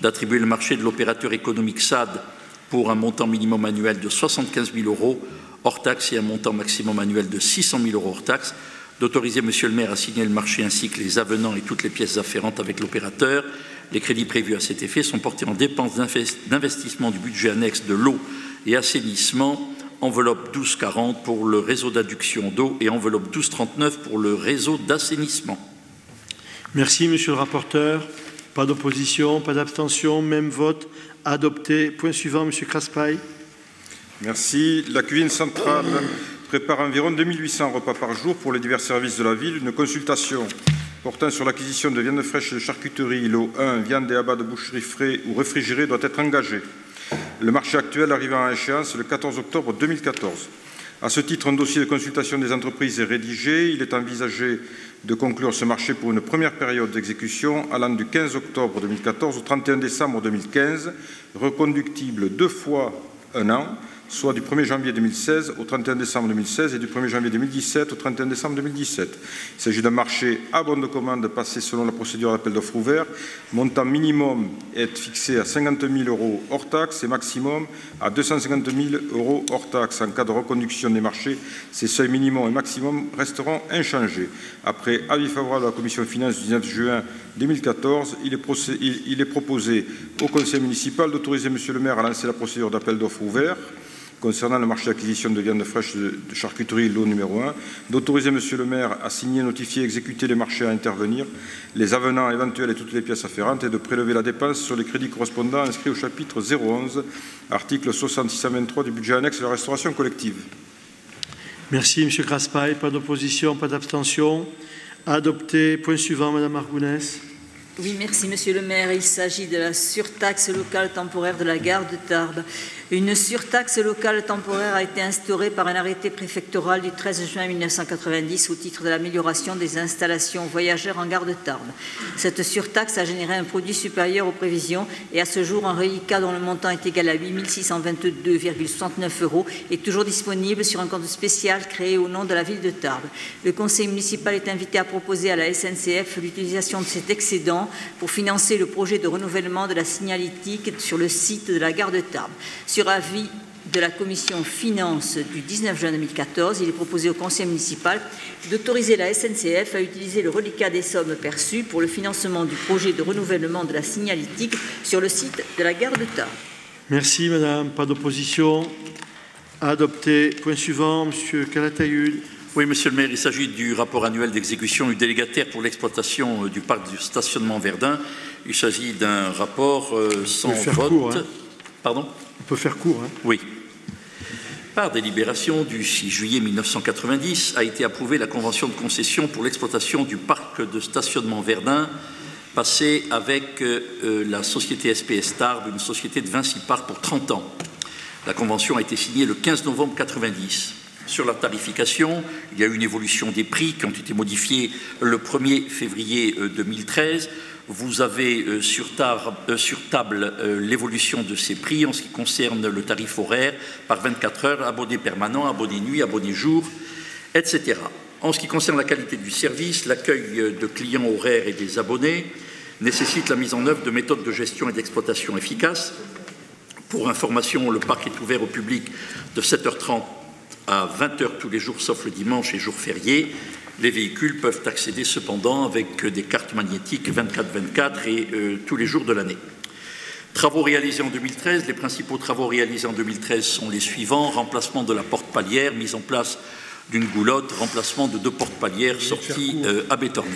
d'attribuer le marché de l'opérateur économique SAD pour un montant minimum annuel de 75 000 € hors taxes et un montant maximum annuel de 600 000 € hors taxes, d'autoriser Monsieur le maire à signer le marché ainsi que les avenants et toutes les pièces afférentes avec l'opérateur. Les crédits prévus à cet effet sont portés en dépenses d'investissement du budget annexe de l'eau et assainissement, enveloppe 1240 pour le réseau d'adduction d'eau et enveloppe 1239 pour le réseau d'assainissement. Merci, Monsieur le rapporteur. Pas d'opposition, pas d'abstention, même vote. Adopté. Point suivant, Monsieur Craspaille. Merci. La cuisine centrale prépare environ 2800 repas par jour pour les divers services de la ville. Une consultation portant sur l'acquisition de viande fraîche et de charcuterie, lot 1, viande et abats de boucherie frais ou réfrigérés doit être engagée. Le marché actuel arrivant à échéance le 14 octobre 2014. À ce titre, un dossier de consultation des entreprises est rédigé. Il est envisagé de conclure ce marché pour une première période d'exécution allant du 15 octobre 2014 au 31 décembre 2015, reconductible 2 fois 1 an, soit du 1er janvier 2016 au 31 décembre 2016 et du 1er janvier 2017 au 31 décembre 2017. Il s'agit d'un marché à bon de commande passé selon la procédure d'appel d'offres ouvert. Montant minimum est fixé à 50 000 € hors taxes et maximum à 250 000 € hors taxes. En cas de reconduction des marchés, ces seuils minimum et maximum resteront inchangés. Après avis favorable de la Commission Finances du 19 juin 2014, il est proposé au Conseil municipal d'autoriser Monsieur le maire à lancer la procédure d'appel d'offres ouvert concernant le marché d'acquisition de viande fraîche de charcuterie, lot numéro 1, d'autoriser Monsieur le maire à signer, notifier, exécuter les marchés à intervenir, les avenants éventuels et toutes les pièces afférentes, et de prélever la dépense sur les crédits correspondants inscrits au chapitre 011, article 6623 du budget annexe de la restauration collective. Merci, Monsieur Craspaille. Pas d'opposition, pas d'abstention. Adopté. Point suivant, Madame Argounès. Oui, merci, Monsieur le maire. Il s'agit de la surtaxe locale temporaire de la gare de Tarbes. Une surtaxe locale temporaire a été instaurée par un arrêté préfectoral du 13 juin 1990 au titre de l'amélioration des installations voyageurs en gare de Tarbes. Cette surtaxe a généré un produit supérieur aux prévisions et à ce jour, un reliquat dont le montant est égal à 8 622,69 € est toujours disponible sur un compte spécial créé au nom de la ville de Tarbes. Le conseil municipal est invité à proposer à la SNCF l'utilisation de cet excédent pour financer le projet de renouvellement de la signalétique sur le site de la gare de Tarbes. Sur avis de la Commission Finances du 19 juin 2014, il est proposé au Conseil municipal d'autoriser la SNCF à utiliser le reliquat des sommes perçues pour le financement du projet de renouvellement de la signalétique sur le site de la gare de Tarbes. Merci, Madame. Pas d'opposition. Adopté. Point suivant, Monsieur Calatayud. Oui, Monsieur le maire, il s'agit du rapport annuel d'exécution du délégataire pour l'exploitation du parc du stationnement Verdun. Il s'agit d'un rapport sans vote. Court, hein. Pardon ? On peut faire court. Hein. Oui. Par délibération du 6 juillet 1990, a été approuvée la convention de concession pour l'exploitation du parc de stationnement Verdun, passée avec la société SPS Tarbes, une société de Vinci Parc pour 30 ans. La convention a été signée le 15 novembre 1990. Sur la tarification, il y a eu une évolution des prix qui ont été modifiés le 1er février 2013. Vous avez sur table l'évolution de ces prix en ce qui concerne le tarif horaire par 24 heures, abonné permanent, abonné nuit, abonné jour, etc. En ce qui concerne la qualité du service, l'accueil de clients horaires et des abonnés nécessite la mise en œuvre de méthodes de gestion et d'exploitation efficaces. Pour information, le parc est ouvert au public de 7h30 à 20h tous les jours, sauf le dimanche et jours fériés. Les véhicules peuvent accéder cependant avec des cartes magnétiques 24/24 et tous les jours de l'année. Travaux réalisés en 2013. Les principaux travaux réalisés en 2013 sont les suivants. Remplacement de la porte palière, mise en place d'une goulotte, remplacement de 2 portes palières sorties à bétonner.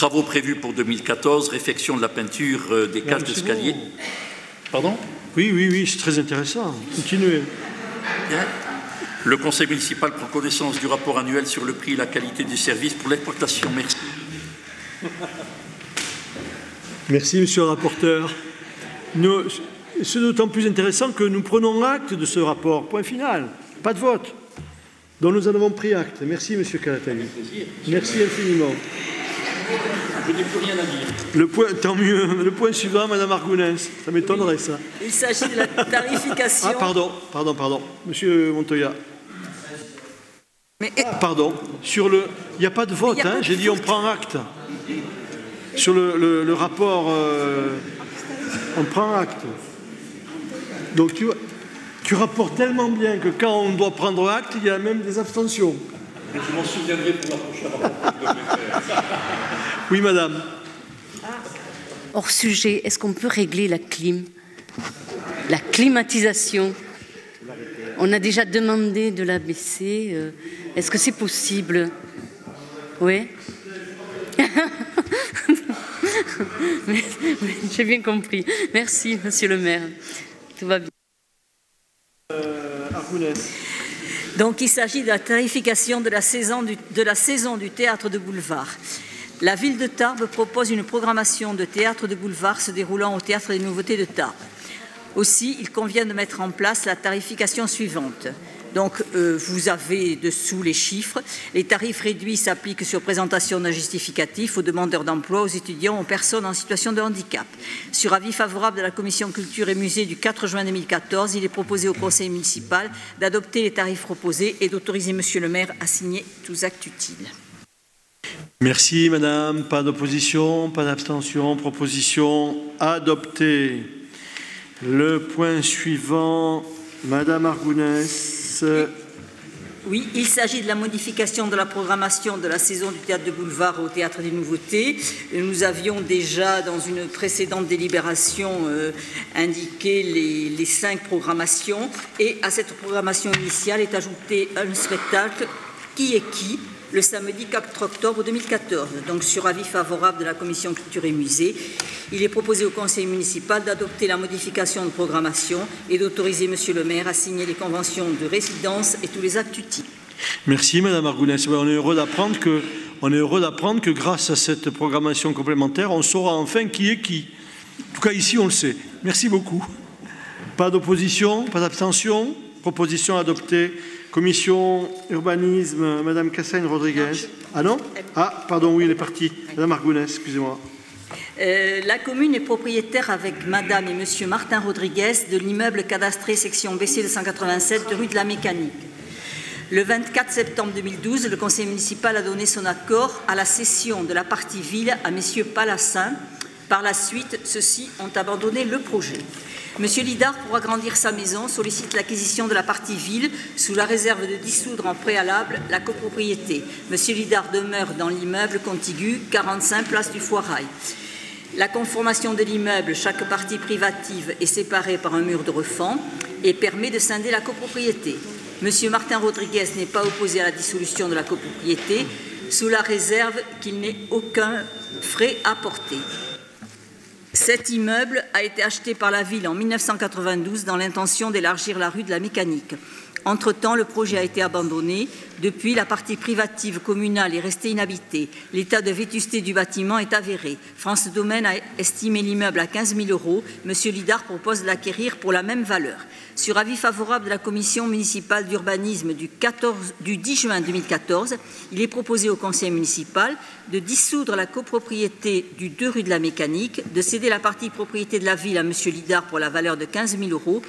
Travaux prévus pour 2014, réfection de la peinture des cages d'escalier. Bon. Pardon? Oui, c'est très intéressant. Continuez. Bien. Le Conseil municipal prend connaissance du rapport annuel sur le prix et la qualité du service pour l'exploitation. Merci. Merci, monsieur le rapporteur. C'est d'autant plus intéressant que nous prenons acte de ce rapport. Point final. Pas de vote. Donc nous en avons pris acte. Merci, monsieur Calatani. Merci infiniment. Je n'ai plus rien à dire. Le point, tant mieux. Le point suivant, madame Argounès. Ça m'étonnerait, ça. Il s'agit de la tarification. Ah, pardon. Monsieur Montoya. Mais, pardon. Sur le... Il n'y a pas de vote, hein. J'ai dit on prend acte. Sur le rapport, on prend acte. Donc tu rapportes tellement bien que quand on doit prendre acte, il y a même des abstentions. Je m'en souviendrai pour la prochaine rapport. Oui, madame. Hors sujet, est-ce qu'on peut régler la clim? La climatisation. On a déjà demandé de la baisser. Est-ce que c'est possible? Oui. J'ai bien compris. Merci, monsieur le maire. Tout va bien. Donc, il s'agit de la tarification de la saison du théâtre de boulevard. La ville de Tarbes propose une programmation de théâtre de boulevard se déroulant au Théâtre des Nouveautés de Tarbes. Aussi, il convient de mettre en place la tarification suivante. Donc, vous avez dessous les chiffres. Les tarifs réduits s'appliquent sur présentation d'un justificatif aux demandeurs d'emploi, aux étudiants, aux personnes en situation de handicap. Sur avis favorable de la Commission Culture et Musée du 4 juin 2014, il est proposé au Conseil municipal d'adopter les tarifs proposés et d'autoriser Monsieur le maire à signer tous actes utiles. Merci, madame. Pas d'opposition, pas d'abstention. Proposition adoptée. Le point suivant, madame Argounès. Oui, il s'agit de la modification de la programmation de la saison du théâtre de boulevard au Théâtre des Nouveautés. Nous avions déjà, dans une précédente délibération, indiqué les 5 programmations. Et à cette programmation initiale est ajouté un spectacle Qui est qui le samedi 4 octobre 2014. Donc, sur avis favorable de la Commission Culture et Musée, il est proposé au Conseil municipal d'adopter la modification de programmation et d'autoriser Monsieur le maire à signer les conventions de résidence et tous les actes utiles. Merci, madame Argounès. On est heureux d'apprendre que grâce à cette programmation complémentaire, on saura enfin qui est qui. En tout cas, ici, on le sait. Merci beaucoup. Pas d'opposition, pas d'abstention. Proposition adoptée. Commission urbanisme, madame Cassagne-Rodriguez. Ah non? Ah, pardon, oui, elle est partie. Madame Argounès, excusez-moi. La commune est propriétaire avec madame et monsieur Martin Rodriguez de l'immeuble cadastré section BC 287 de rue de la Mécanique. Le 24 septembre 2012, le conseil municipal a donné son accord à la cession de la partie ville à messieurs Palassin. Par la suite, ceux-ci ont abandonné le projet. Monsieur Lidard, pour agrandir sa maison, sollicite l'acquisition de la partie ville sous la réserve de dissoudre en préalable la copropriété. Monsieur Lidard demeure dans l'immeuble contigu 45 place du Foirail. La conformation de l'immeuble, chaque partie privative est séparée par un mur de refend et permet de scinder la copropriété. Monsieur Martin Rodriguez n'est pas opposé à la dissolution de la copropriété sous la réserve qu'il n'ait aucun frais à porter. Cet immeuble a été acheté par la ville en 1992 dans l'intention d'élargir la rue de la Mécanique. Entre-temps, le projet a été abandonné. Depuis, la partie privative communale est restée inhabitée. L'état de vétusté du bâtiment est avéré. France Domaine a estimé l'immeuble à 15 000 €. Monsieur Lidard propose de l'acquérir pour la même valeur. Sur avis favorable de la commission municipale d'urbanisme du 10 juin 2014, il est proposé au conseil municipal de dissoudre la copropriété du 2 rue de la Mécanique, de céder la partie propriété de la ville à monsieur Lidard pour la valeur de 15 000 €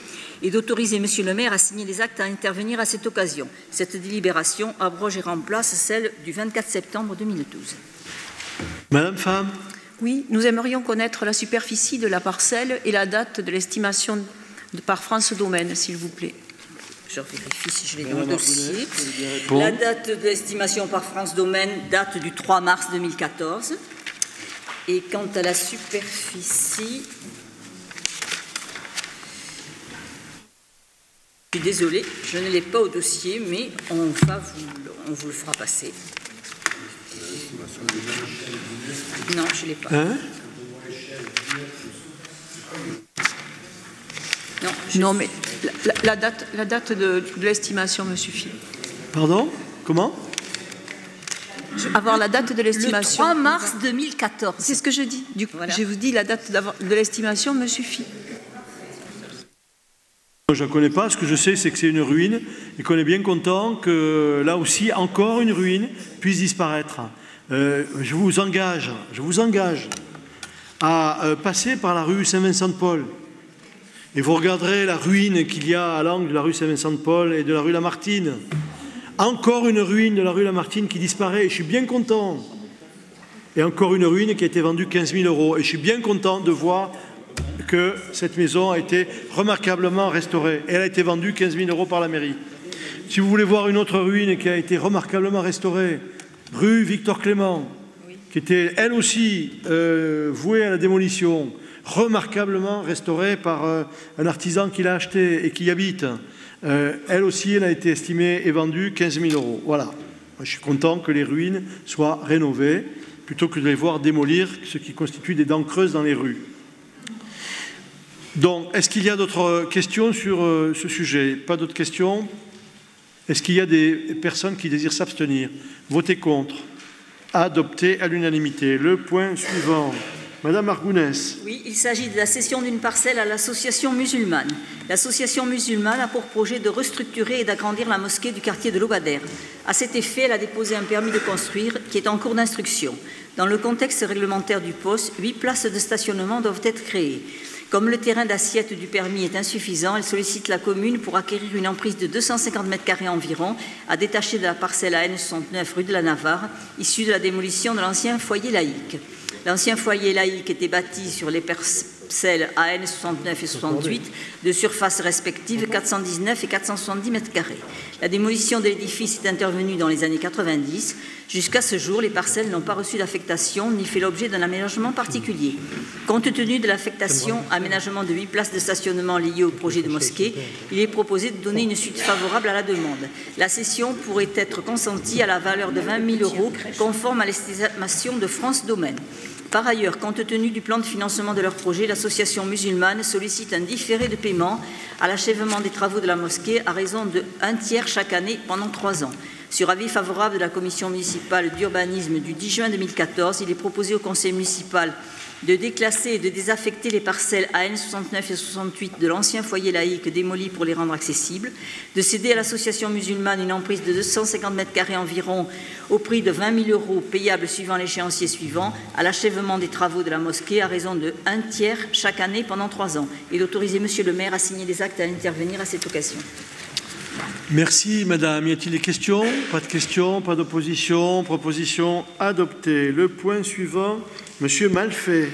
et d'autoriser monsieur le maire à signer les actes à intervenir à cette occasion. Cette délibération abroge et remplace celle du 24 septembre 2012. Madame Femme. Oui, nous aimerions connaître la superficie de la parcelle et la date de l'estimation par France Domaine, s'il vous plaît. Je vérifie si je l'ai dans le dossier. La date de l'estimation par France Domaine date du 3 mars 2014. Et quant à la superficie, je suis désolée, je ne l'ai pas au dossier, mais on vous le fera passer. Non, je ne l'ai pas. Hein? Non, mais la date de l'estimation me suffit. Pardon? Comment? Avoir la date de l'estimation. Le 3 mars 2014. C'est ce que je dis. Du coup, voilà. Je vous dis, la date de l'estimation me suffit. Je ne la connais pas. Ce que je sais, c'est que c'est une ruine et qu'on est bien content que, là aussi, encore une ruine puisse disparaître. Je vous engage à passer par la rue Saint-Vincent-de-Paul. Et vous regarderez la ruine qu'il y a à l'angle de la rue Saint-Vincent-de-Paul et de la rue Lamartine. Encore une ruine de la rue Lamartine qui disparaît, et je suis bien content. Et encore une ruine qui a été vendue 15 000 €. Et je suis bien content de voir que cette maison a été remarquablement restaurée. Et elle a été vendue 15 000 € par la mairie. Si vous voulez voir une autre ruine qui a été remarquablement restaurée, rue Victor Clément, qui était elle aussi vouée à la démolition, remarquablement restaurée par un artisan qui l'a acheté et qui y habite. Elle aussi, elle a été estimée et vendue 15 000 €. Voilà. Moi, je suis content que les ruines soient rénovées plutôt que de les voir démolir, ce qui constitue des dents creuses dans les rues. Donc, est-ce qu'il y a d'autres questions sur ce sujet? Pas d'autres questions? Est-ce qu'il y a des personnes qui désirent s'abstenir? Voter contre? Adopté à l'unanimité. Le point suivant. Madame Argounès. Oui, il s'agit de la cession d'une parcelle à l'association musulmane. L'association musulmane a pour projet de restructurer et d'agrandir la mosquée du quartier de l'Obadère. À cet effet, elle a déposé un permis de construire qui est en cours d'instruction. Dans le contexte réglementaire du poste, 8 places de stationnement doivent être créées. Comme le terrain d'assiette du permis est insuffisant, elle sollicite la commune pour acquérir une emprise de 250 m² environ à détacher de la parcelle AN69 rue de la Navarre, issue de la démolition de l'ancien foyer laïque. L'ancien foyer laïque était bâti sur les parcelles AN 69 et 68 de surface respective 419 et 470 m². La démolition de l'édifice est intervenue dans les années 90. Jusqu'à ce jour, les parcelles n'ont pas reçu d'affectation ni fait l'objet d'un aménagement particulier. Compte tenu de l'affectation, aménagement de 8 places de stationnement liées au projet de mosquée, il est proposé de donner une suite favorable à la demande. La cession pourrait être consentie à la valeur de 20 000 € conforme à l'estimation de France Domaine. Par ailleurs, compte tenu du plan de financement de leur projet, l'association musulmane sollicite un différé de paiement à l'achèvement des travaux de la mosquée à raison de 1/3 chaque année pendant 3 ans. Sur avis favorable de la commission municipale d'urbanisme du 10 juin 2014, il est proposé au conseil municipal de déclasser et de désaffecter les parcelles AN 69 et 68 de l'ancien foyer laïque démoli pour les rendre accessibles, de céder à l'association musulmane une emprise de 250 m² environ au prix de 20 000 € payable suivant l'échéancier suivant à l'achèvement des travaux de la mosquée à raison de 1/3 chaque année pendant 3 ans et d'autoriser Monsieur le maire à signer des actes et à intervenir à cette occasion. Merci Madame. Y a-t-il des questions? Pas de questions, pas d'opposition. Proposition adoptée. Le point suivant, Monsieur Malfait.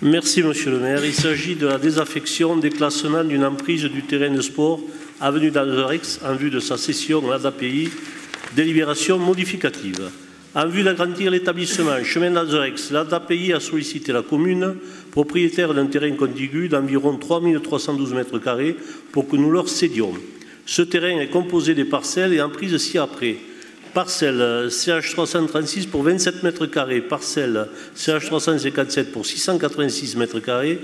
Merci Monsieur le maire. Il s'agit de la désaffection, déclassement d'une emprise du terrain de sport avenue d'Azerex en vue de sa cession à l'ADAPI. Délibération modificative. En vue d'agrandir l'établissement chemin d'Azerex, l'ADAPI a sollicité la commune, propriétaire d'un terrain contigu d'environ 3 312 m², pour que nous leur cédions. Ce terrain est composé des parcelles et emprises ci-après. Parcelle CH336 pour 27 m², parcelle CH357 pour 686 m²,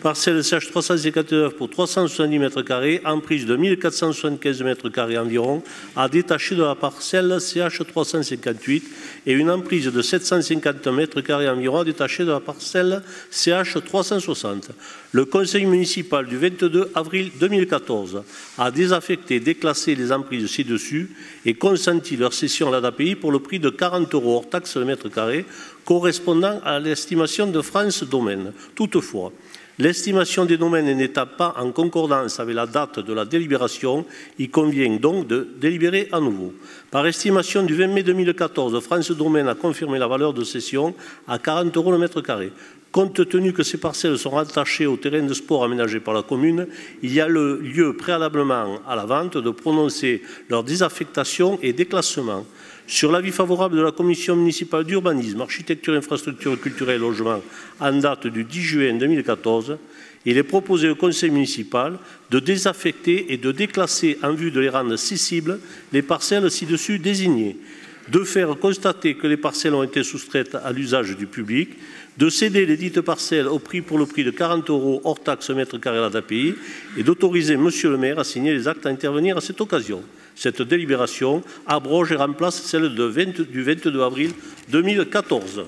parcelle CH359 pour 370 m², emprise de 1475 m² environ, à détacher de la parcelle CH358 et une emprise de 750 m² environ à détacher de la parcelle CH360. Le conseil municipal du 22 avril 2014 a désaffecté, déclassé les emprises ci-dessus et consenti leur cession à l'ADAPI pour le prix de 40 € hors taxe le m², correspondant à l'estimation de France Domaine. Toutefois, l'estimation des domaines n'étant pas en concordance avec la date de la délibération, il convient donc de délibérer à nouveau. Par estimation du 20 mai 2014, France Domaine a confirmé la valeur de cession à 40 € le m². Compte tenu que ces parcelles sont rattachées au terrain de sport aménagé par la commune, il y a le lieu préalablement à la vente de prononcer leur désaffectation et déclassement. Sur l'avis favorable de la commission municipale d'urbanisme, architecture, infrastructures culturelles et logement en date du 10 juin 2014, il est proposé au conseil municipal de désaffecter et de déclasser en vue de les rendre cessibles les parcelles ci-dessus désignées. de faire constater que les parcelles ont été soustraites à l'usage du public, de céder les dites parcelles pour le prix de 40 € hors taxe mètre carré à l'ADAPI et d'autoriser Monsieur le maire à signer les actes à intervenir à cette occasion. Cette délibération abroge et remplace celle du 22 avril 2014.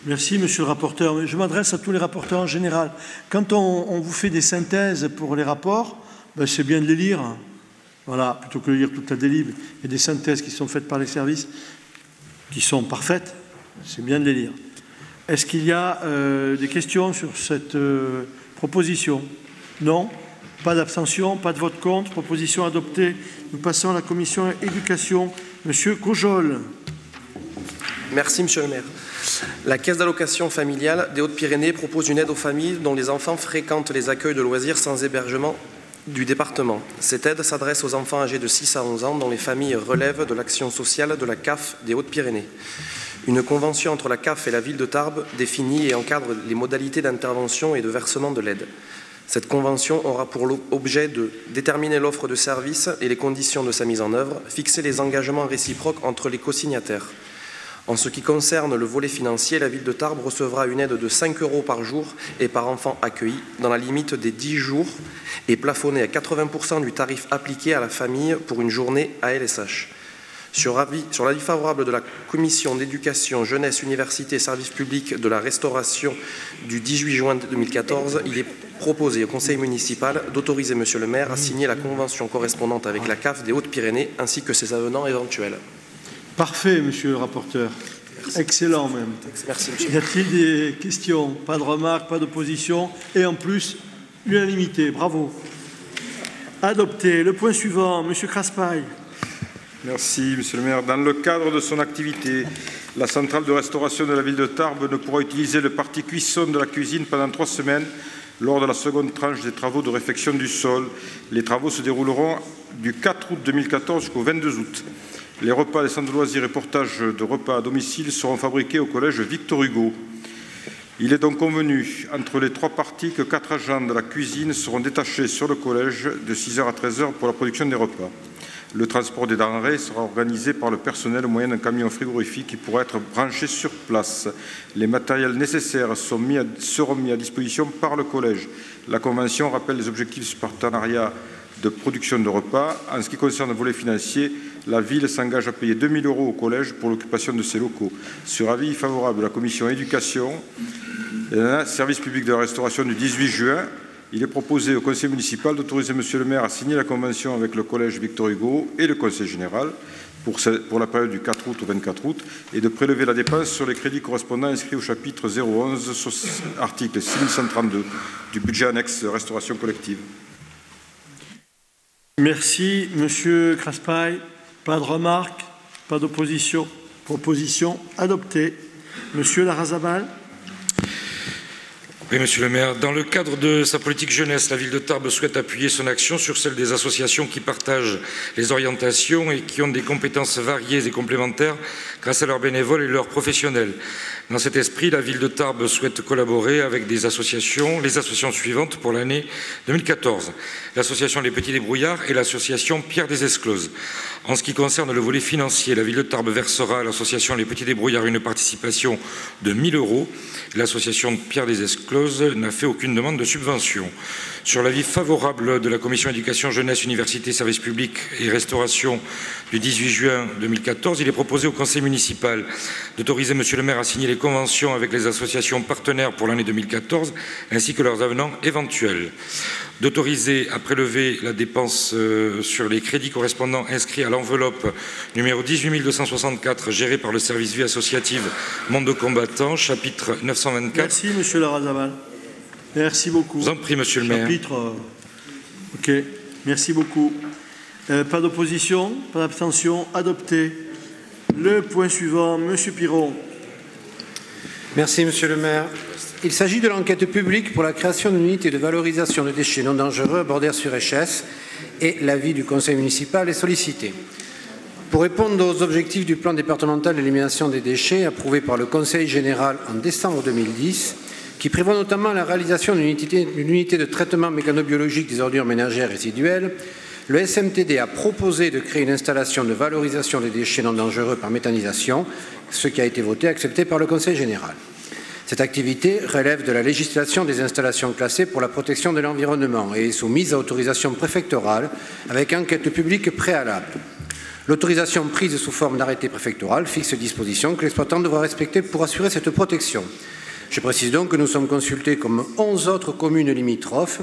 Merci, monsieur le rapporteur. Je m'adresse à tous les rapporteurs en général. Quand on vous fait des synthèses pour les rapports, ben c'est bien de les lire. Voilà, plutôt que de lire toute la délib. Il y a des synthèses qui sont faites par les services qui sont parfaites. C'est bien de les lire. Est-ce qu'il y a des questions sur cette proposition? Non? Pas d'abstention, pas de vote contre. Proposition adoptée. Nous passons à la commission éducation. Monsieur Cojol. Merci, monsieur le maire. La Caisse d'allocation familiale des Hautes-Pyrénées propose une aide aux familles dont les enfants fréquentent les accueils de loisirs sans hébergement du département. Cette aide s'adresse aux enfants âgés de 6 à 11 ans dont les familles relèvent de l'action sociale de la CAF des Hautes-Pyrénées. Une convention entre la CAF et la ville de Tarbes définit et encadre les modalités d'intervention et de versement de l'aide. Cette convention aura pour objet de déterminer l'offre de services et les conditions de sa mise en œuvre, fixer les engagements réciproques entre les co-signataires. En ce qui concerne le volet financier, la ville de Tarbes recevra une aide de 5 € par jour et par enfant accueilli dans la limite des 10 jours et plafonnée à 80% du tarif appliqué à la famille pour une journée ALSH. Sur l'avis favorable de la Commission d'éducation, jeunesse, université et services publics de la restauration du 18 juin 2014, il est proposé au conseil municipal d'autoriser monsieur le maire à signer la convention correspondante avec la CAF des Hautes-Pyrénées ainsi que ses avenants éventuels. Parfait, monsieur le rapporteur. Merci. Excellent même. Merci, monsieur. Y a-t-il des questions? Pas de remarques, pas d'opposition et en plus, l'unanimité. Bravo. Adopté. Le point suivant, monsieur Craspail. Merci, monsieur le maire. Dans le cadre de son activité, la centrale de restauration de la ville de Tarbes ne pourra utiliser le parti cuisson de la cuisine pendant 3 semaines lors de la seconde tranche des travaux de réfection du sol. Les travaux se dérouleront du 4 août 2014 jusqu'au 22 août. Les repas des centres de loisirs et portages de repas à domicile seront fabriqués au collège Victor Hugo. Il est donc convenu entre les 3 parties que 4 agents de la cuisine seront détachés sur le collège de 6 h à 13 h pour la production des repas. Le transport des denrées sera organisé par le personnel au moyen d'un camion frigorifique qui pourra être branché sur place. Les matériels nécessaires seront mis à disposition par le collège. La convention rappelle les objectifs de ce partenariat de production de repas. En ce qui concerne le volet financier, la ville s'engage à payer 2 000 € au collège pour l'occupation de ses locaux. Sur avis favorable de la commission éducation, service public de la restauration du 18 juin, il est proposé au conseil municipal d'autoriser monsieur le maire à signer la convention avec le collège Victor Hugo et le conseil général pour la période du 4 août au 24 août et de prélever la dépense sur les crédits correspondants inscrits au chapitre 011, article 6132 du budget annexe restauration collective. Merci, monsieur Craspail. Pas de remarques, pas d'opposition. Proposition adoptée. Monsieur Larrazabal. Oui, monsieur le maire. Dans le cadre de sa politique jeunesse, la ville de Tarbes souhaite appuyer son action sur celle des associations qui partagent les orientations et qui ont des compétences variées et complémentaires grâce à leurs bénévoles et leurs professionnels. Dans cet esprit, la ville de Tarbes souhaite collaborer avec les associations suivantes pour l'année 2014. L'association Les Petits Débrouillards et l'association Pierre des Escloses. En ce qui concerne le volet financier, la ville de Tarbes versera à l'association Les Petits Débrouillards une participation de 1 000 €. L'association Pierre des Escloses n'a fait aucune demande de subvention. Sur l'avis favorable de la commission éducation, jeunesse, université, services publics et restauration du 18 juin 2014, il est proposé au conseil municipal d'autoriser monsieur le maire à signer les conventions avec les associations partenaires pour l'année 2014 ainsi que leurs avenants éventuels. D'autoriser à prélever la dépense sur les crédits correspondants inscrits à l'enveloppe numéro 18 264 gérée par le service vie associative Monde Combattant, chapitre 924. Merci, monsieur Larrazabal. Merci beaucoup. Je vous en prie, monsieur le maire. Ok, merci beaucoup. Pas d'opposition, pas d'abstention, adopté. Le point suivant, monsieur Piron. Merci, monsieur le maire. Il s'agit de l'enquête publique pour la création d'une unité de valorisation de déchets non dangereux à Bordères-sur-Échesse et l'avis du conseil municipal est sollicité. Pour répondre aux objectifs du plan départemental d'élimination des déchets approuvé par le conseil général en décembre 2010, qui prévoit notamment la réalisation d'une unité de traitement mécanobiologique des ordures ménagères résiduelles, Le SMTD a proposé de créer une installation de valorisation des déchets non dangereux par méthanisation, ce qui a été voté et accepté par le Conseil général. Cette activité relève de la législation des installations classées pour la protection de l'environnement et est soumise à autorisation préfectorale avec enquête publique préalable. L'autorisation prise sous forme d'arrêté préfectoral fixe les dispositions que l'exploitant devra respecter pour assurer cette protection. Je précise donc que nous sommes consultés comme 11 autres communes limitrophes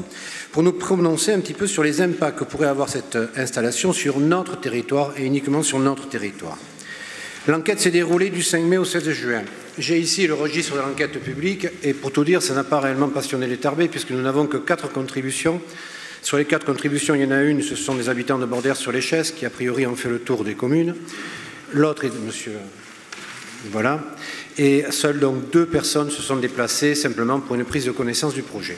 pour nous prononcer un petit peu sur les impacts que pourrait avoir cette installation sur notre territoire et uniquement sur notre territoire. L'enquête s'est déroulée du 5 mai au 16 juin. J'ai ici le registre de l'enquête publique et pour tout dire, ça n'a pas réellement passionné les Tarbais puisque nous n'avons que 4 contributions. Sur les 4 contributions, il y en a une, ce sont des habitants de Bordères-sur-l'Échesse qui a priori ont fait le tour des communes. L'autre est de monsieur... Voilà. Et seules donc 2 personnes se sont déplacées simplement pour une prise de connaissance du projet.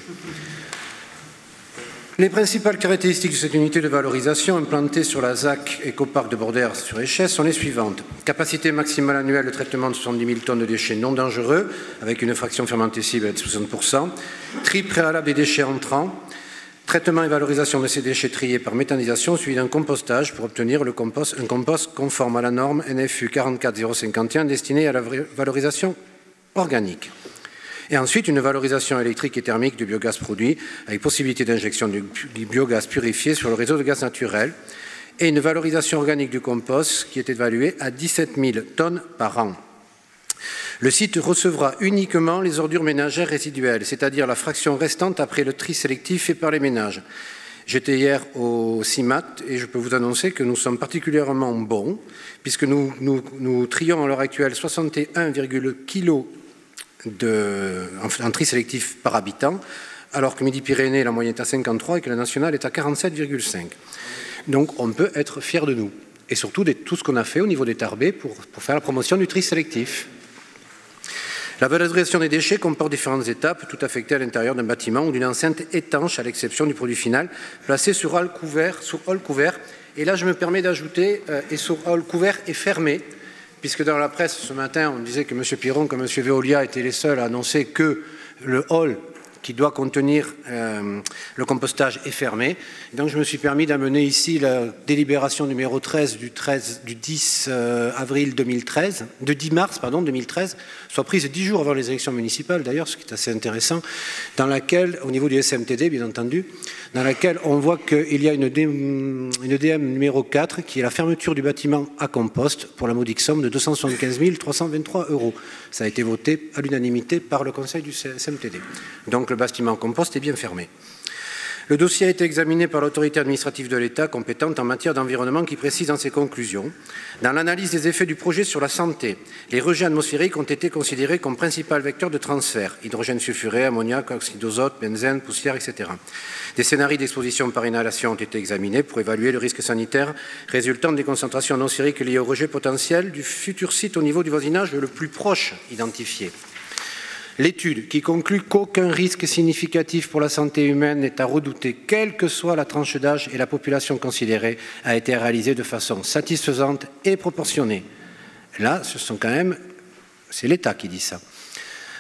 Les principales caractéristiques de cette unité de valorisation implantée sur la ZAC Écoparc de Bordères-sur-Échesse sont les suivantes. Capacité maximale annuelle de traitement de 70 000 tonnes de déchets non dangereux, avec une fraction fermentée cible de 60%. Tri préalable des déchets entrants. Traitement et valorisation de ces déchets triés par méthanisation suivi d'un compostage pour obtenir un compost conforme à la norme NFU 44051 destiné à la valorisation organique. Et ensuite, une valorisation électrique et thermique du biogaz produit avec possibilité d'injection du biogaz purifié sur le réseau de gaz naturel et une valorisation organique du compost qui est évaluée à 17 000 tonnes par an. Le site recevra uniquement les ordures ménagères résiduelles, c'est-à-dire la fraction restante après le tri sélectif fait par les ménages. J'étais hier au CIMAT et je peux vous annoncer que nous sommes particulièrement bons puisque nous trions à l'heure actuelle 61 kg en tri sélectif par habitant, alors que Midi-Pyrénées, la moyenne est à 53 et que la nationale est à 47,5. Donc on peut être fier de nous et surtout de tout ce qu'on a fait au niveau des Tarbais pour faire la promotion du tri sélectif. La valorisation des déchets comporte différentes étapes, tout affectées à l'intérieur d'un bâtiment ou d'une enceinte étanche, à l'exception du produit final, placé sur hall couvert. Et là, je me permets d'ajouter, et sur hall couvert et fermé, puisque dans la presse ce matin, on disait que M. Piron comme M. Veolia étaient les seuls à annoncer que le hall qui doit contenir le compostage est fermé. Et donc je me suis permis d'amener ici la délibération numéro 13 du 10 avril 2013, de 10 mars 2013, soit prise 10 jours avant les élections municipales d'ailleurs, ce qui est assez intéressant, dans laquelle, au niveau du SMTD bien entendu, dans laquelle on voit qu'il y a une DM numéro 4 qui est la fermeture du bâtiment à compost pour la modique somme de 275 323 €. Ça a été voté à l'unanimité par le conseil du SMTD. Donc le bâtiment compost est bien fermé. Le dossier a été examiné par l'autorité administrative de l'État compétente en matière d'environnement qui précise dans ses conclusions. Dans l'analyse des effets du projet sur la santé, les rejets atmosphériques ont été considérés comme principal vecteur de transfert, hydrogène sulfuré, ammoniac, oxyde d'azote, benzène, poussière, etc. Des scénarios d'exposition par inhalation ont été examinés pour évaluer le risque sanitaire résultant des concentrations atmosphériques liées au rejet potentiel du futur site au niveau du voisinage le plus proche identifié. L'étude, qui conclut qu'aucun risque significatif pour la santé humaine n'est à redouter, quelle que soit la tranche d'âge et la population considérée, a été réalisée de façon satisfaisante et proportionnée. Là, c'est l'État qui dit ça.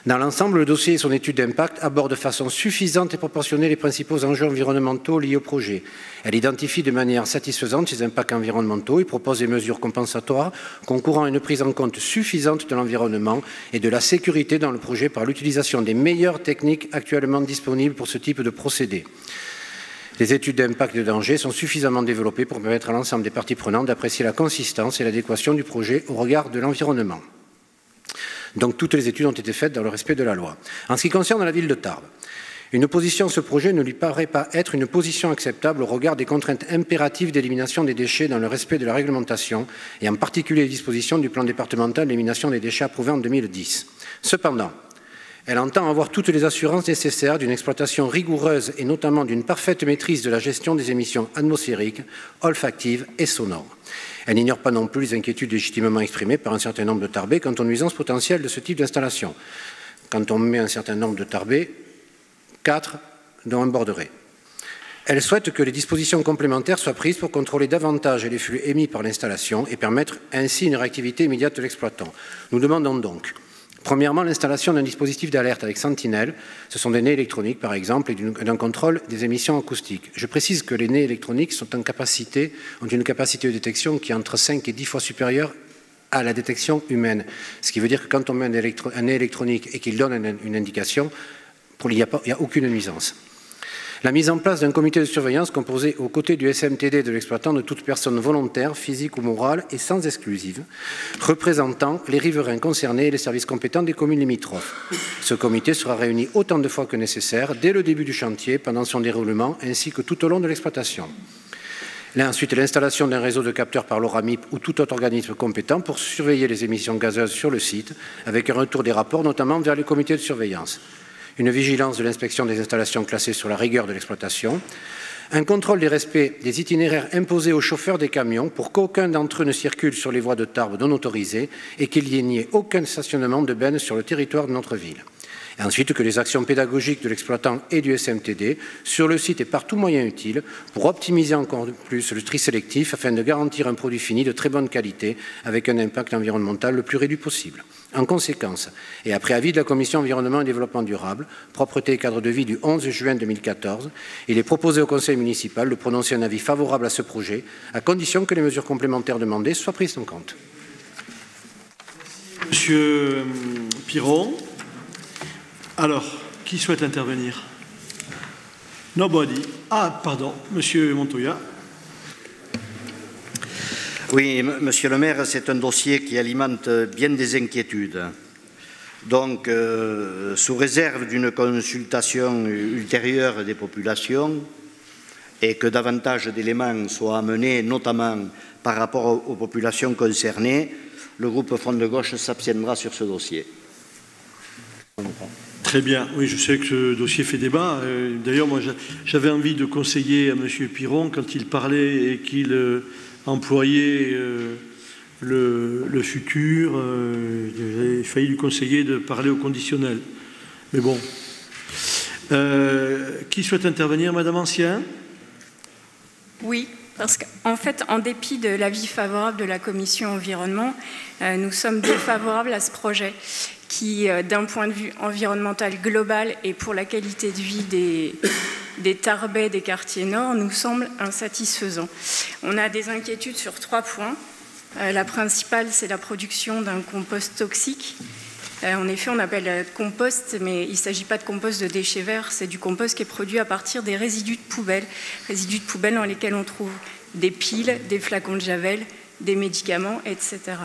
Dans l'ensemble, le dossier et son étude d'impact abordent de façon suffisante et proportionnée les principaux enjeux environnementaux liés au projet. Elle identifie de manière satisfaisante ces impacts environnementaux et propose des mesures compensatoires concourant à une prise en compte suffisante de l'environnement et de la sécurité dans le projet par l'utilisation des meilleures techniques actuellement disponibles pour ce type de procédé. Les études d'impact et de danger sont suffisamment développées pour permettre à l'ensemble des parties prenantes d'apprécier la consistance et l'adéquation du projet au regard de l'environnement. Donc toutes les études ont été faites dans le respect de la loi. En ce qui concerne la ville de Tarbes, une opposition à ce projet ne lui paraît pas être une position acceptable au regard des contraintes impératives d'élimination des déchets dans le respect de la réglementation et en particulier les dispositions du plan départemental d'élimination des déchets approuvé en 2010. Cependant, elle entend avoir toutes les assurances nécessaires d'une exploitation rigoureuse et notamment d'une parfaite maîtrise de la gestion des émissions atmosphériques, olfactives et sonores. Elle n'ignore pas non plus les inquiétudes légitimement exprimées par un certain nombre de Tarbais quant aux nuisances potentielles de ce type d'installation. Quand on met un certain nombre de Tarbais, 4 dont un Borderais. Elle souhaite que les dispositions complémentaires soient prises pour contrôler davantage les flux émis par l'installation et permettre ainsi une réactivité immédiate de l'exploitant. Nous demandons donc Premièrement, l'installation d'un dispositif d'alerte avec Sentinelle. Ce sont des nez électroniques, par exemple, et d'un contrôle des émissions acoustiques. Je précise que les nez électroniques ont une capacité de détection qui est entre 5 et 10 fois supérieure à la détection humaine. Ce qui veut dire que quand on met un nez électronique et qu'il donne une indication, il n'y a aucune nuisance. La mise en place d'un comité de surveillance composé aux côtés du SMTD de l'exploitant de toute personne volontaire, physique ou morale et sans exclusive, représentant les riverains concernés et les services compétents des communes limitrophes. Ce comité sera réuni autant de fois que nécessaire dès le début du chantier, pendant son déroulement, ainsi que tout au long de l'exploitation. Ensuite, l'installation d'un réseau de capteurs par l'ORAMIP ou tout autre organisme compétent pour surveiller les émissions gazeuses sur le site, avec un retour des rapports, notamment vers les comités de surveillance. Une vigilance de l'inspection des installations classées sur la rigueur de l'exploitation, un contrôle des respects des itinéraires imposés aux chauffeurs des camions pour qu'aucun d'entre eux ne circule sur les voies de Tarbes non autorisées et qu'il n'y ait aucun stationnement de bennes sur le territoire de notre ville. Et ensuite, que les actions pédagogiques de l'exploitant et du SMTD sur le site et par tout moyen utile pour optimiser encore plus le tri sélectif afin de garantir un produit fini de très bonne qualité avec un impact environnemental le plus réduit possible. En conséquence, et après avis de la Commission environnement et développement durable, propreté et cadre de vie du 11 juin 2014, il est proposé au Conseil municipal de prononcer un avis favorable à ce projet, à condition que les mesures complémentaires demandées soient prises en compte. Monsieur Piron. Alors, qui souhaite intervenir? Nobody. Ah, pardon, Monsieur Montoya. Oui, Monsieur le maire, c'est un dossier qui alimente bien des inquiétudes. Donc, sous réserve d'une consultation ultérieure des populations et que davantage d'éléments soient amenés, notamment par rapport aux populations concernées, le groupe Front de Gauche s'abstiendra sur ce dossier. Très bien. Oui, je sais que ce dossier fait débat. D'ailleurs, moi, j'avais envie de conseiller à M. Piron, quand il parlait et qu'il employait le futur, il failli lui conseiller de parler au conditionnel. Mais bon. Qui souhaite intervenir? Madame Ancien? Oui, parce qu'en fait, en dépit de l'avis favorable de la Commission environnement, nous sommes défavorables à ce projet qui, d'un point de vue environnemental global et pour la qualité de vie des Tarbais des quartiers nord, nous semble insatisfaisant. On a des inquiétudes sur 3 points. La principale, c'est la production d'un compost toxique. En effet, on appelle compost, mais il ne s'agit pas de compost de déchets verts, c'est du compost qui est produit à partir des résidus de poubelle dans lesquels on trouve des piles, des flacons de javel, des médicaments, etc.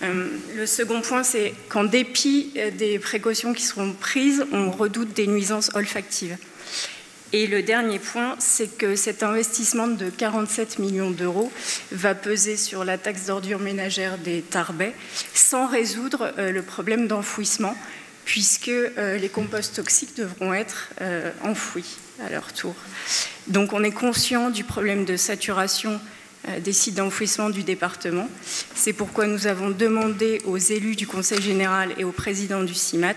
Le second point, c'est qu'en dépit des précautions qui seront prises, on redoute des nuisances olfactives. Et le dernier point, c'est que cet investissement de 47 millions d'euros va peser sur la taxe d'ordures ménagères des Tarbais sans résoudre le problème d'enfouissement, puisque les composts toxiques devront être enfouis à leur tour. Donc on est conscient du problème de saturation des sites d'enfouissement du département. C'est pourquoi nous avons demandé aux élus du Conseil général et au président du CIMAT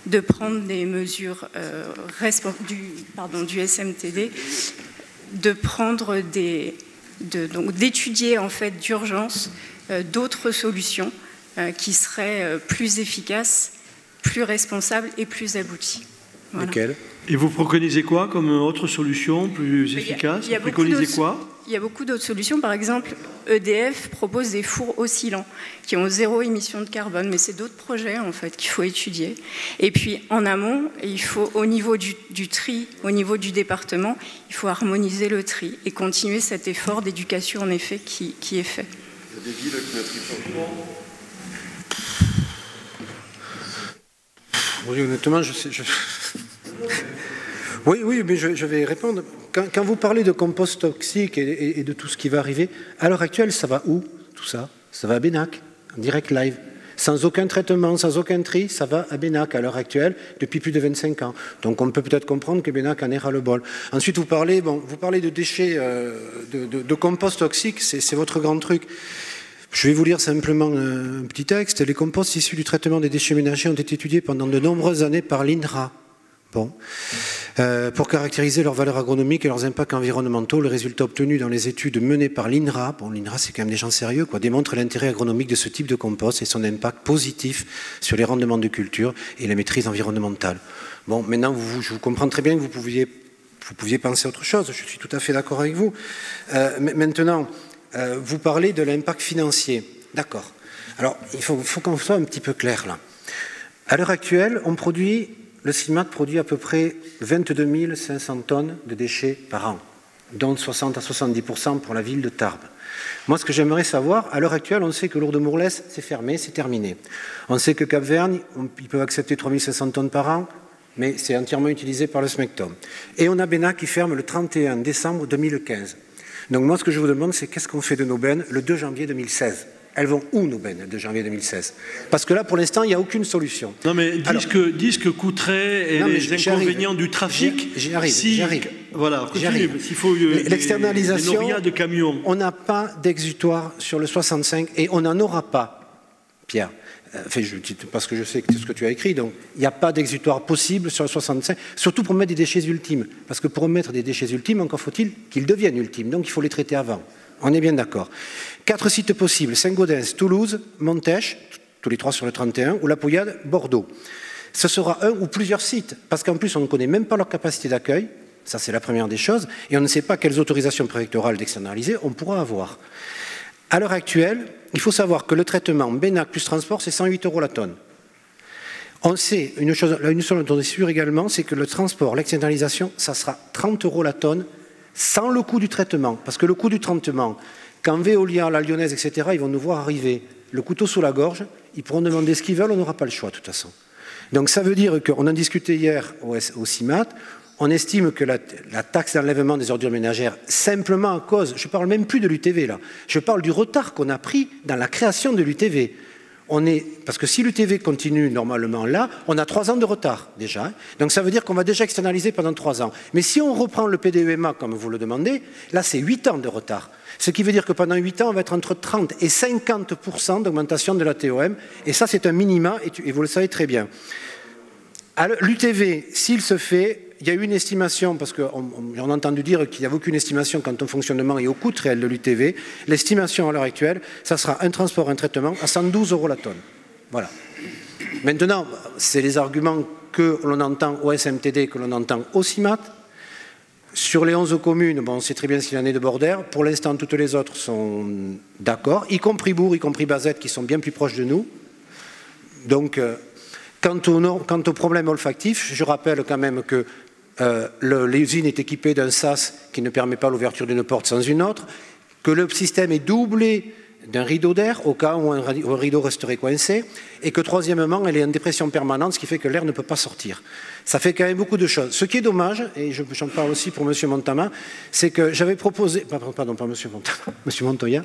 de prendre des mesures du SMTD, d'étudier en fait d'urgence d'autres solutions qui seraient plus efficaces, plus responsables et plus abouties. Voilà. Lesquelles? Et vous préconisez quoi comme autre solution plus efficace? Vous préconisez quoi? Il y a beaucoup d'autres solutions. Par exemple, EDF propose des fours oscillants qui ont 0 émission de carbone, mais c'est d'autres projets en fait qu'il faut étudier. Et puis en amont, il faut au niveau du tri, au niveau du département, il faut harmoniser le tri et continuer cet effort d'éducation en effet qui est fait. Il y a des villes qui ne trient pas. Oui, honnêtement, Oui, mais je vais répondre. Quand vous parlez de compost toxique et de tout ce qui va arriver, à l'heure actuelle, ça va où, tout ça? Ça va à Bénac, en direct live. Sans aucun traitement, sans aucun tri, ça va à Bénac à l'heure actuelle, depuis plus de 25 ans. Donc on peut peut-être comprendre que Bénac en est ras-le-bol. Ensuite, vous parlez de déchets, de compost toxique, c'est votre grand truc. Je vais vous lire simplement un petit texte. Les composts issus du traitement des déchets ménagers ont été étudiés pendant de nombreuses années par l'INRA. Bon. Pour caractériser leurs valeurs agronomiques et leurs impacts environnementaux, le résultat obtenu dans les études menées par l'INRA, bon, l'INRA c'est quand même des gens sérieux, quoi, démontre l'intérêt agronomique de ce type de compost et son impact positif sur les rendements de culture et la maîtrise environnementale. Bon, maintenant, je vous comprends très bien que vous pouviez penser autre chose, je suis tout à fait d'accord avec vous. Maintenant, vous parlez de l'impact financier. D'accord. Alors, il faut qu'on soit un petit peu clair là. À l'heure actuelle, le CIMAT produit à peu près 22 500 tonnes de déchets par an, dont 60 à 70% pour la ville de Tarbes. Moi, ce que j'aimerais savoir, à l'heure actuelle, on sait que Lourdes-Mourlès, c'est fermé, c'est terminé. On sait que Cap-Vergne, ils peuvent accepter 3 500 tonnes par an, mais c'est entièrement utilisé par le SMECTOM. Et on a Bénat qui ferme le 31 décembre 2015. Donc moi, ce que je vous demande, c'est qu'est-ce qu'on fait de nos bennes le 2 janvier 2016 ? Elles vont où, nos bennes, le 2 janvier 2016 ? Parce que là, pour l'instant, il n'y a aucune solution. Non, mais disent que coûterait et les inconvénients du trafic... J'y arrive. Voilà, s'il faut l'externalisation, des de camions. On n'a pas d'exutoire sur le 65 et on n'en aura pas, Pierre. Enfin, je dis parce que je sais que c'est ce que tu as écrit, donc il n'y a pas d'exutoire possible sur le 65, surtout pour mettre des déchets ultimes. Parce que pour mettre des déchets ultimes, encore faut-il qu'ils deviennent ultimes, donc il faut les traiter avant. On est bien d'accord. 4 sites possibles, Saint-Gaudens, Toulouse, Montèche, tous les 3 sur le 31, ou La Pouillade, Bordeaux. Ce sera un ou plusieurs sites, parce qu'en plus on ne connaît même pas leur capacité d'accueil, ça c'est la première des choses, et on ne sait pas quelles autorisations préfectorales d'externaliser on pourra avoir. À l'heure actuelle, il faut savoir que le traitement Bénac plus transport, c'est 108 € la tonne. On sait, une chose dont on est sûr également, c'est que le transport, l'externalisation, ça sera 30 € la tonne, sans le coût du traitement. Parce que le coût du traitement, quand Veolia, la Lyonnaise, etc., ils vont nous voir arriver le couteau sous la gorge, ils pourront demander ce qu'ils veulent, on n'aura pas le choix de toute façon. Donc ça veut dire qu'on en discutait hier au CIMAT, on estime que la taxe d'enlèvement des ordures ménagères, simplement à cause, je ne parle même plus de l'UTV là, je parle du retard qu'on a pris dans la création de l'UTV. Parce que si l'UTV continue normalement là, on a 3 ans de retard déjà. Donc ça veut dire qu'on va déjà externaliser pendant 3 ans. Mais si on reprend le PDEMA comme vous le demandez, là c'est 8 ans de retard. Ce qui veut dire que pendant 8 ans, on va être entre 30 et 50% d'augmentation de la TOM. Et ça c'est un minima et vous le savez très bien. L'UTV, s'il se fait, il y a eu une estimation, parce qu'on a entendu dire qu'il n'y avait aucune estimation quant au fonctionnement et au coût réel de l'UTV. L'estimation à l'heure actuelle, ça sera un transport, un traitement à 112 € la tonne. Voilà. Maintenant, c'est les arguments que l'on entend au SMTD, que l'on entend au CIMAT. Sur les 11 communes, bon, on sait très bien ce qu'il en est de Bordère. Pour l'instant, toutes les autres sont d'accord, y compris Bourg, y compris Bazette, qui sont bien plus proches de nous. Donc, quant au problème olfactif, je rappelle quand même que l'usine est équipée d'un sas qui ne permet pas l'ouverture d'une porte sans une autre, que le système est doublé d'un rideau d'air au cas où un rideau resterait coincé, et que troisièmement, elle est en dépression permanente, ce qui fait que l'air ne peut pas sortir. Ça fait quand même beaucoup de choses. Ce qui est dommage, et j'en parle aussi pour M. Montama, c'est que j'avais proposé, pardon, pas M. Montama, M. Montoya,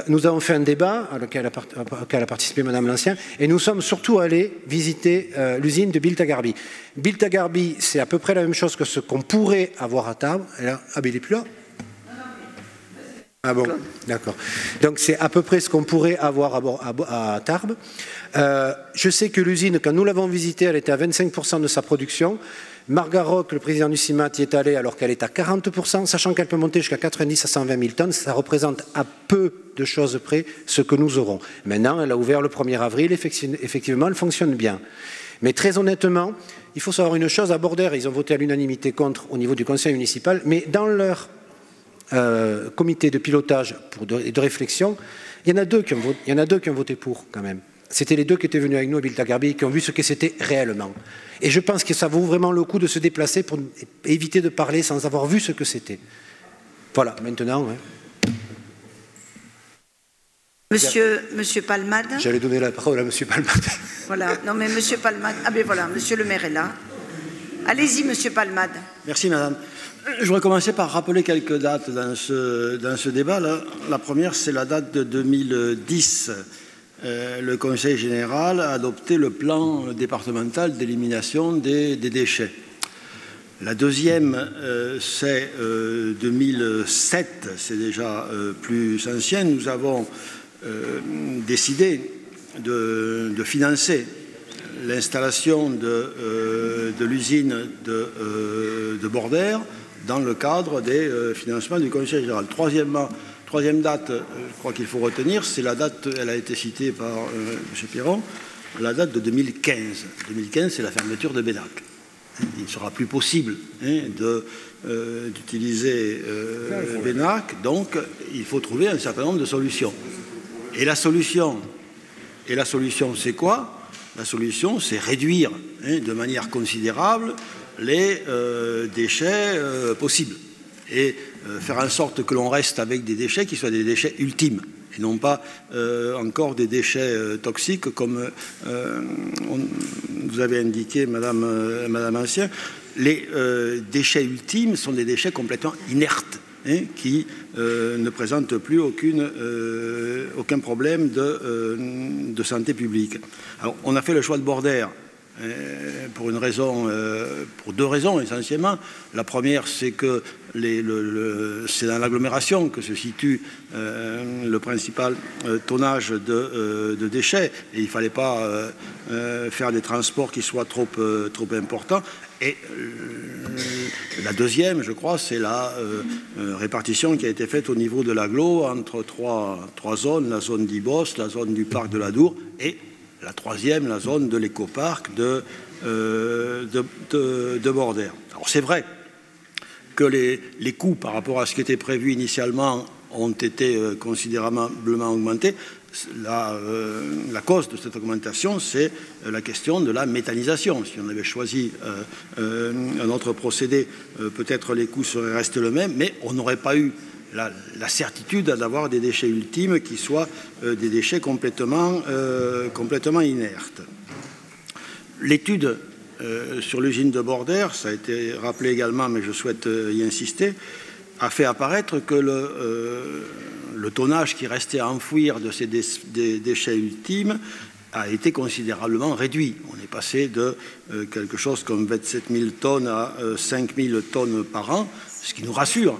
nous avons fait un débat auquel a participé Mme Lancien, et nous sommes surtout allés visiter l'usine de Biltagarbi. Biltagarbi, c'est à peu près la même chose que ce qu'on pourrait avoir à Tarbes. Ah, mais il n'est plus là. Ah bon, d'accord. Donc c'est à peu près ce qu'on pourrait avoir à Tarbes. Je sais que l'usine, quand nous l'avons visitée, elle était à 25% de sa production. Margaroc, le président du CIMAT, y est allé alors qu'elle est à 40%, sachant qu'elle peut monter jusqu'à 90 à 120 000 tonnes. Ça représente à peu de choses près ce que nous aurons. Maintenant, elle a ouvert le 1er avril, effectivement, elle fonctionne bien. Mais très honnêtement, il faut savoir une chose, à Bordère, ils ont voté à l'unanimité contre au niveau du conseil municipal, mais dans leur comité de pilotage et de réflexion, il y en a deux qui ont voté pour quand même. C'était les deux qui étaient venus avec nous à Biltagarbi et qui ont vu ce que c'était réellement. Et je pense que ça vaut vraiment le coup de se déplacer pour éviter de parler sans avoir vu ce que c'était. Voilà, maintenant. Hein. Monsieur Palmade. J'allais donner la parole à Monsieur Palmade. Voilà, non mais Monsieur Palmade. Ah ben voilà, Monsieur le maire est là. Allez-y, Monsieur Palmade. Merci, Madame. Je voudrais commencer par rappeler quelques dates dans ce débat. Là. La première, c'est la date de 2010. Le Conseil général a adopté le plan départemental d'élimination des déchets. La deuxième, c'est 2007, c'est déjà plus ancien. Nous avons décidé de financer l'installation de l'usine de Bordère dans le cadre des financements du Conseil général. Troisième date, je crois qu'il faut retenir, c'est la date, elle a été citée par M. Piron, la date de 2015. 2015, c'est la fermeture de Bénac. Il ne sera plus possible d'utiliser Bénac, donc il faut trouver un certain nombre de solutions. Et la solution, c'est quoi? La solution, c'est réduire de manière considérable les déchets possibles et faire en sorte que l'on reste avec des déchets qui soient des déchets ultimes et non pas encore des déchets toxiques comme vous avez indiqué, Madame Ancien. Les déchets ultimes sont des déchets complètement inertes qui ne présentent plus aucun problème de santé publique. Alors, on a fait le choix de Bordère pour deux raisons essentiellement. La première, c'est que c'est dans l'agglomération que se situe le principal tonnage de déchets et il ne fallait pas faire des transports qui soient trop importants. Et la deuxième, je crois, c'est la répartition qui a été faite au niveau de l'agglo entre trois zones, la zone d'Ibos, la zone du parc de la Dour et la troisième, la zone de l'écoparc de Bordère. Alors c'est vrai que les coûts par rapport à ce qui était prévu initialement ont été considérablement augmentés. La cause de cette augmentation, c'est la question de la méthanisation. Si on avait choisi un autre procédé, peut-être les coûts seraient restés le même, mais on n'aurait pas eu la certitude d'avoir des déchets ultimes qui soient des déchets complètement inertes. L'étude sur l'usine de Bordère, ça a été rappelé également, mais je souhaite y insister, a fait apparaître que le tonnage qui restait à enfouir de ces déchets ultimes a été considérablement réduit. On est passé de quelque chose comme 27 000 tonnes à 5 000 tonnes par an, ce qui nous rassure.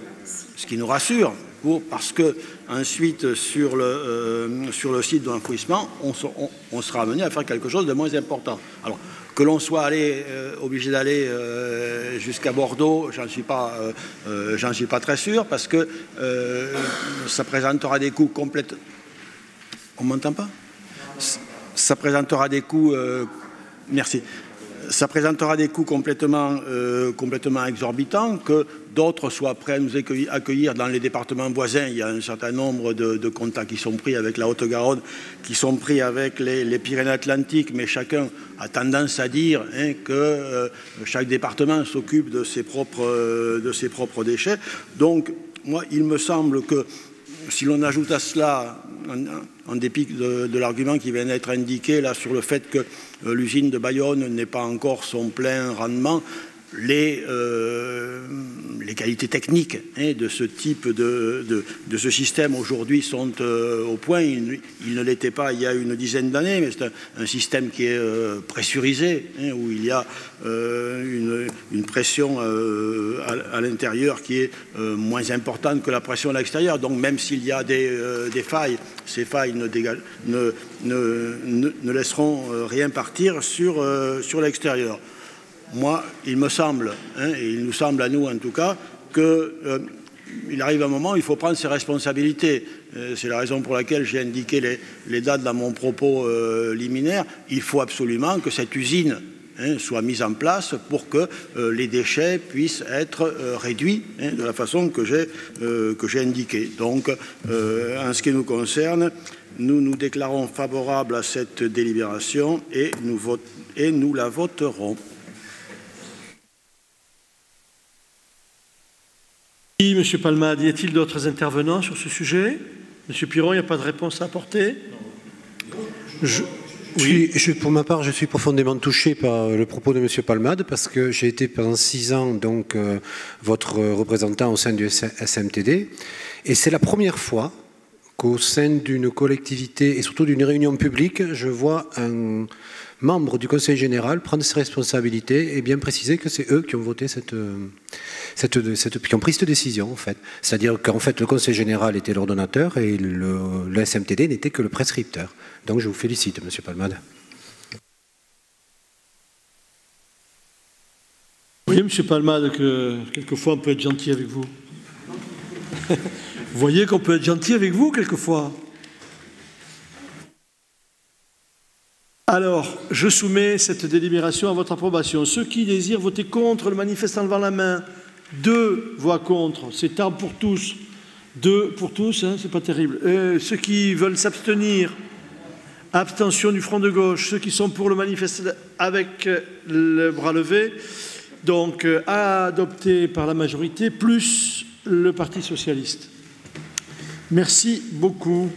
Parce que ensuite sur le site d'enfouissement, on sera amené à faire quelque chose de moins important. Alors que l'on soit obligé d'aller jusqu'à Bordeaux, j'en suis pas très sûr, parce que ça présentera des coûts complètement. On m'entend pas? Ça présentera des coûts. Merci. Ça présentera des coûts complètement exorbitants, que d'autres soient prêts à nous accueillir dans les départements voisins. Il y a un certain nombre de contacts qui sont pris avec la Haute-Garonne, qui sont pris avec les Pyrénées-Atlantiques, mais chacun a tendance à dire que chaque département s'occupe de ses propres déchets. Donc, moi, il me semble que si l'on ajoute à cela, en dépit de l'argument qui vient d'être indiqué là sur le fait que l'usine de Bayonne n'est pas encore son plein rendement, les qualités techniques de ce type de ce système aujourd'hui sont au point. Il ne l'était pas il y a une dizaine d'années, mais c'est un système qui est pressurisé, où il y a une pression à l'intérieur qui est moins importante que la pression à l'extérieur. Donc même s'il y a des failles, ces failles ne laisseront rien partir sur l'extérieur. Moi, il me semble, et il nous semble à nous en tout cas, qu'il arrive un moment où il faut prendre ses responsabilités. C'est la raison pour laquelle j'ai indiqué les dates dans mon propos liminaire. Il faut absolument que cette usine soit mise en place pour que les déchets puissent être réduits de la façon que j'ai indiqué. Donc, en ce qui nous concerne, nous nous déclarons favorables à cette délibération et nous la voterons. Monsieur Palmade, y a-t-il d'autres intervenants sur ce sujet? Monsieur Piron, il n'y a pas de réponse à apporter? Pour ma part, je suis profondément touché par le propos de Monsieur Palmade parce que j'ai été pendant 6 ans donc votre représentant au sein du SMTD et c'est la première fois qu'au sein d'une collectivité et surtout d'une réunion publique, je vois un membre du Conseil général prendre ses responsabilités et bien préciser que c'est eux qui ont voté qui ont pris cette décision en fait. C'est-à-dire qu'en fait le Conseil général était l'ordonnateur et le SMTD n'était que le prescripteur. Donc je vous félicite, Monsieur Palmade. voyez, M. Palmade, que quelquefois on peut être gentil avec vous. Vous voyez qu'on peut être gentil avec vous quelquefois. Alors, je soumets cette délibération à votre approbation. Ceux qui désirent voter contre le manifeste en levant la main, 2 voix contre, c'est arbre pour tous. 2 pour tous, hein, c'est pas terrible. Ceux qui veulent s'abstenir, abstention du front de gauche. Ceux qui sont pour le manifeste avec le bras levé, donc adopté par la majorité, plus le Parti socialiste. Merci beaucoup.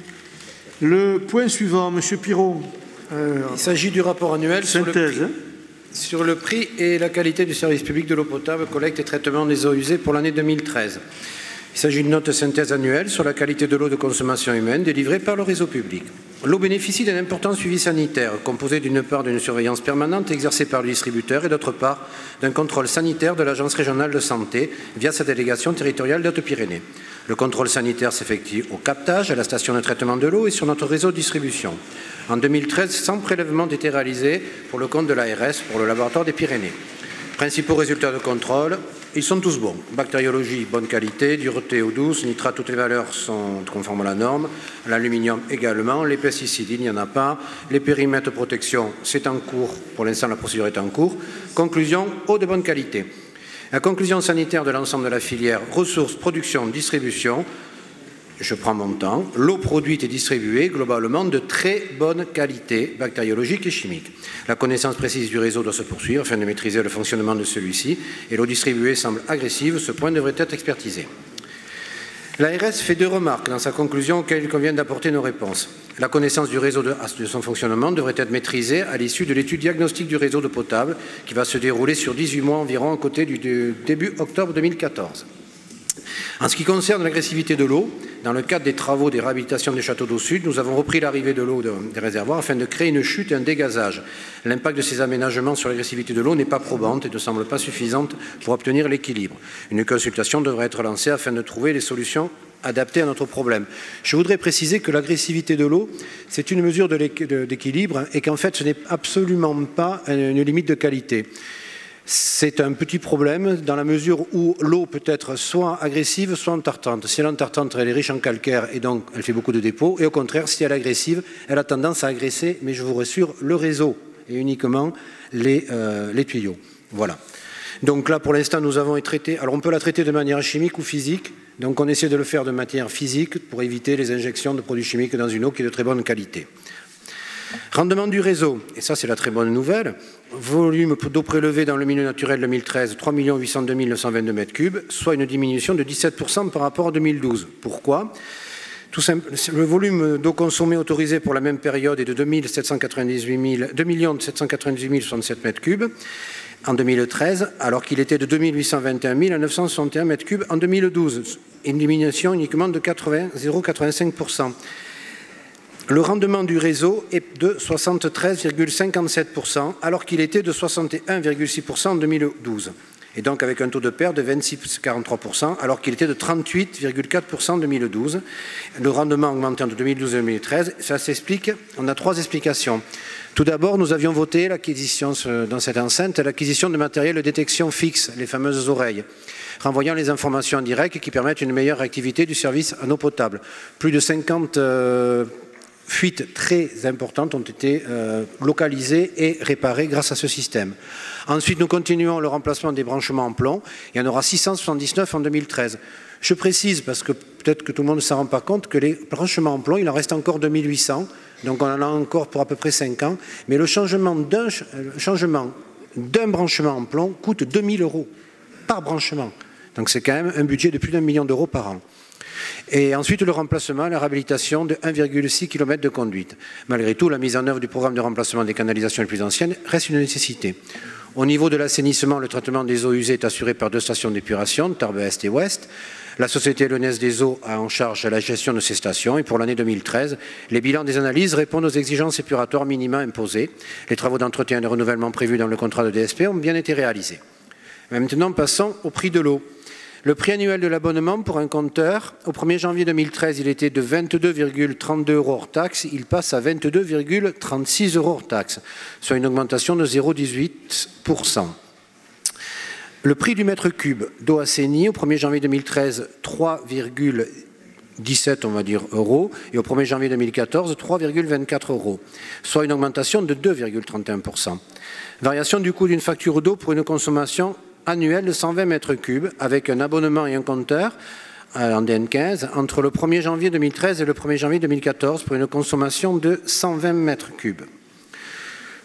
Le point suivant, M. Pirot. Il s'agit du rapport annuel sur le prix et la qualité du service public de l'eau potable, collecte et traitement des eaux usées pour l'année 2013. Il s'agit d'une note de synthèse annuelle sur la qualité de l'eau de consommation humaine délivrée par le réseau public. L'eau bénéficie d'un important suivi sanitaire, composé d'une part d'une surveillance permanente exercée par le distributeur et d'autre part d'un contrôle sanitaire de l'Agence régionale de santé via sa délégation territoriale des Hautes-Pyrénées. Le contrôle sanitaire s'effectue au captage, à la station de traitement de l'eau et sur notre réseau de distribution. En 2013, 100 prélèvements ont été réalisés pour le compte de l'ARS pour le laboratoire des Pyrénées. Principaux résultats de contrôle, ils sont tous bons. Bactériologie, bonne qualité, dureté eau douce, nitrate, toutes les valeurs sont conformes à la norme. L'aluminium également, les pesticides, il n'y en a pas. Les périmètres de protection, c'est en cours. Pour l'instant, la procédure est en cours. Conclusion, eau de bonne qualité. La conclusion sanitaire de l'ensemble de la filière, ressources, production, distribution, je prends mon temps, l'eau produite et distribuée globalement de très bonne qualité bactériologique et chimique. La connaissance précise du réseau doit se poursuivre afin de maîtriser le fonctionnement de celui-ci et l'eau distribuée semble agressive, ce point devrait être expertisé. L'ARS fait 2 remarques dans sa conclusion auxquelles il convient d'apporter nos réponses. La connaissance du réseau de son fonctionnement devrait être maîtrisée à l'issue de l'étude diagnostique du réseau d'eau potable qui va se dérouler sur 18 mois environ à côté du début octobre 2014. En ce qui concerne l'agressivité de l'eau, dans le cadre des travaux des réhabilitations des châteaux d'eau sud, nous avons repris l'arrivée de l'eau des réservoirs afin de créer une chute et un dégazage. L'impact de ces aménagements sur l'agressivité de l'eau n'est pas probante et ne semble pas suffisante pour obtenir l'équilibre. Une consultation devrait être lancée afin de trouver les solutions adaptées à notre problème. Je voudrais préciser que l'agressivité de l'eau, c'est une mesure d'équilibre et qu'en fait, ce n'est absolument pas une limite de qualité. C'est un petit problème dans la mesure où l'eau peut être soit agressive, soit entartante. Si elle est entartante, elle est riche en calcaire et donc elle fait beaucoup de dépôts. Et au contraire, si elle est agressive, elle a tendance à agresser, mais je vous rassure, le réseau et uniquement les tuyaux. Voilà. Donc là, pour l'instant, nous avons traité. Alors on peut la traiter de manière chimique ou physique. Donc on essaie de le faire de manière physique pour éviter les injections de produits chimiques dans une eau qui est de très bonne qualité. Rendement du réseau, et ça c'est la très bonne nouvelle, volume d'eau prélevée dans le milieu naturel 2013, 3 802 922 m3, soit une diminution de 17% par rapport à 2012. Pourquoi ? Tout simple, le volume d'eau consommée autorisé pour la même période est de 2 798 067 m3 en 2013, alors qu'il était de 2 821 961 m3 en 2012, une diminution uniquement de 0,85%. Le rendement du réseau est de 73,57%, alors qu'il était de 61,6% en 2012. Et donc avec un taux de perte de 26,43%, alors qu'il était de 38,4% en 2012. Le rendement a augmenté entre 2012 et 2013. Ça s'explique, on a 3 explications. Tout d'abord, nous avions voté l'acquisition dans cette enceinte, l'acquisition de matériel de détection fixe, les fameuses oreilles, renvoyant les informations en direct qui permettent une meilleure réactivité du service en eau potable. Plus de 50 fuites très importantes ont été localisées et réparées grâce à ce système. Ensuite, nous continuons le remplacement des branchements en plomb. Il y en aura 679 en 2013. Je précise, parce que peut-être que tout le monde ne s'en rend pas compte, que les branchements en plomb, il en reste encore 2800. Donc on en a encore pour à peu près 5 ans. Mais le changement d'un branchement en plomb coûte 2 000 € par branchement. Donc c'est quand même un budget de plus d'1 million d'euros par an. Et ensuite, le remplacement, la réhabilitation de 1,6 km de conduite. Malgré tout, la mise en œuvre du programme de remplacement des canalisations les plus anciennes reste une nécessité. Au niveau de l'assainissement, le traitement des eaux usées est assuré par 2 stations d'épuration, Tarbes Est et Ouest. La Société lyonnaise des eaux a en charge la gestion de ces stations et pour l'année 2013, les bilans des analyses répondent aux exigences épuratoires minima imposées. Les travaux d'entretien et de renouvellement prévus dans le contrat de DSP ont bien été réalisés. Maintenant, passons au prix de l'eau. Le prix annuel de l'abonnement pour un compteur, au 1er janvier 2013, il était de 22,32 € hors taxe, il passe à 22,36 € hors taxe, soit une augmentation de 0,18%. Le prix du mètre cube d'eau assainie au 1er janvier 2013, 3,17 on va dire euros, et au 1er janvier 2014, 3,24 euros, soit une augmentation de 2,31%. Variation du coût d'une facture d'eau pour une consommation annuelle de 120 mètres cubes avec un abonnement et un compteur en DN15 entre le 1er janvier 2013 et le 1er janvier 2014 pour une consommation de 120 mètres cubes.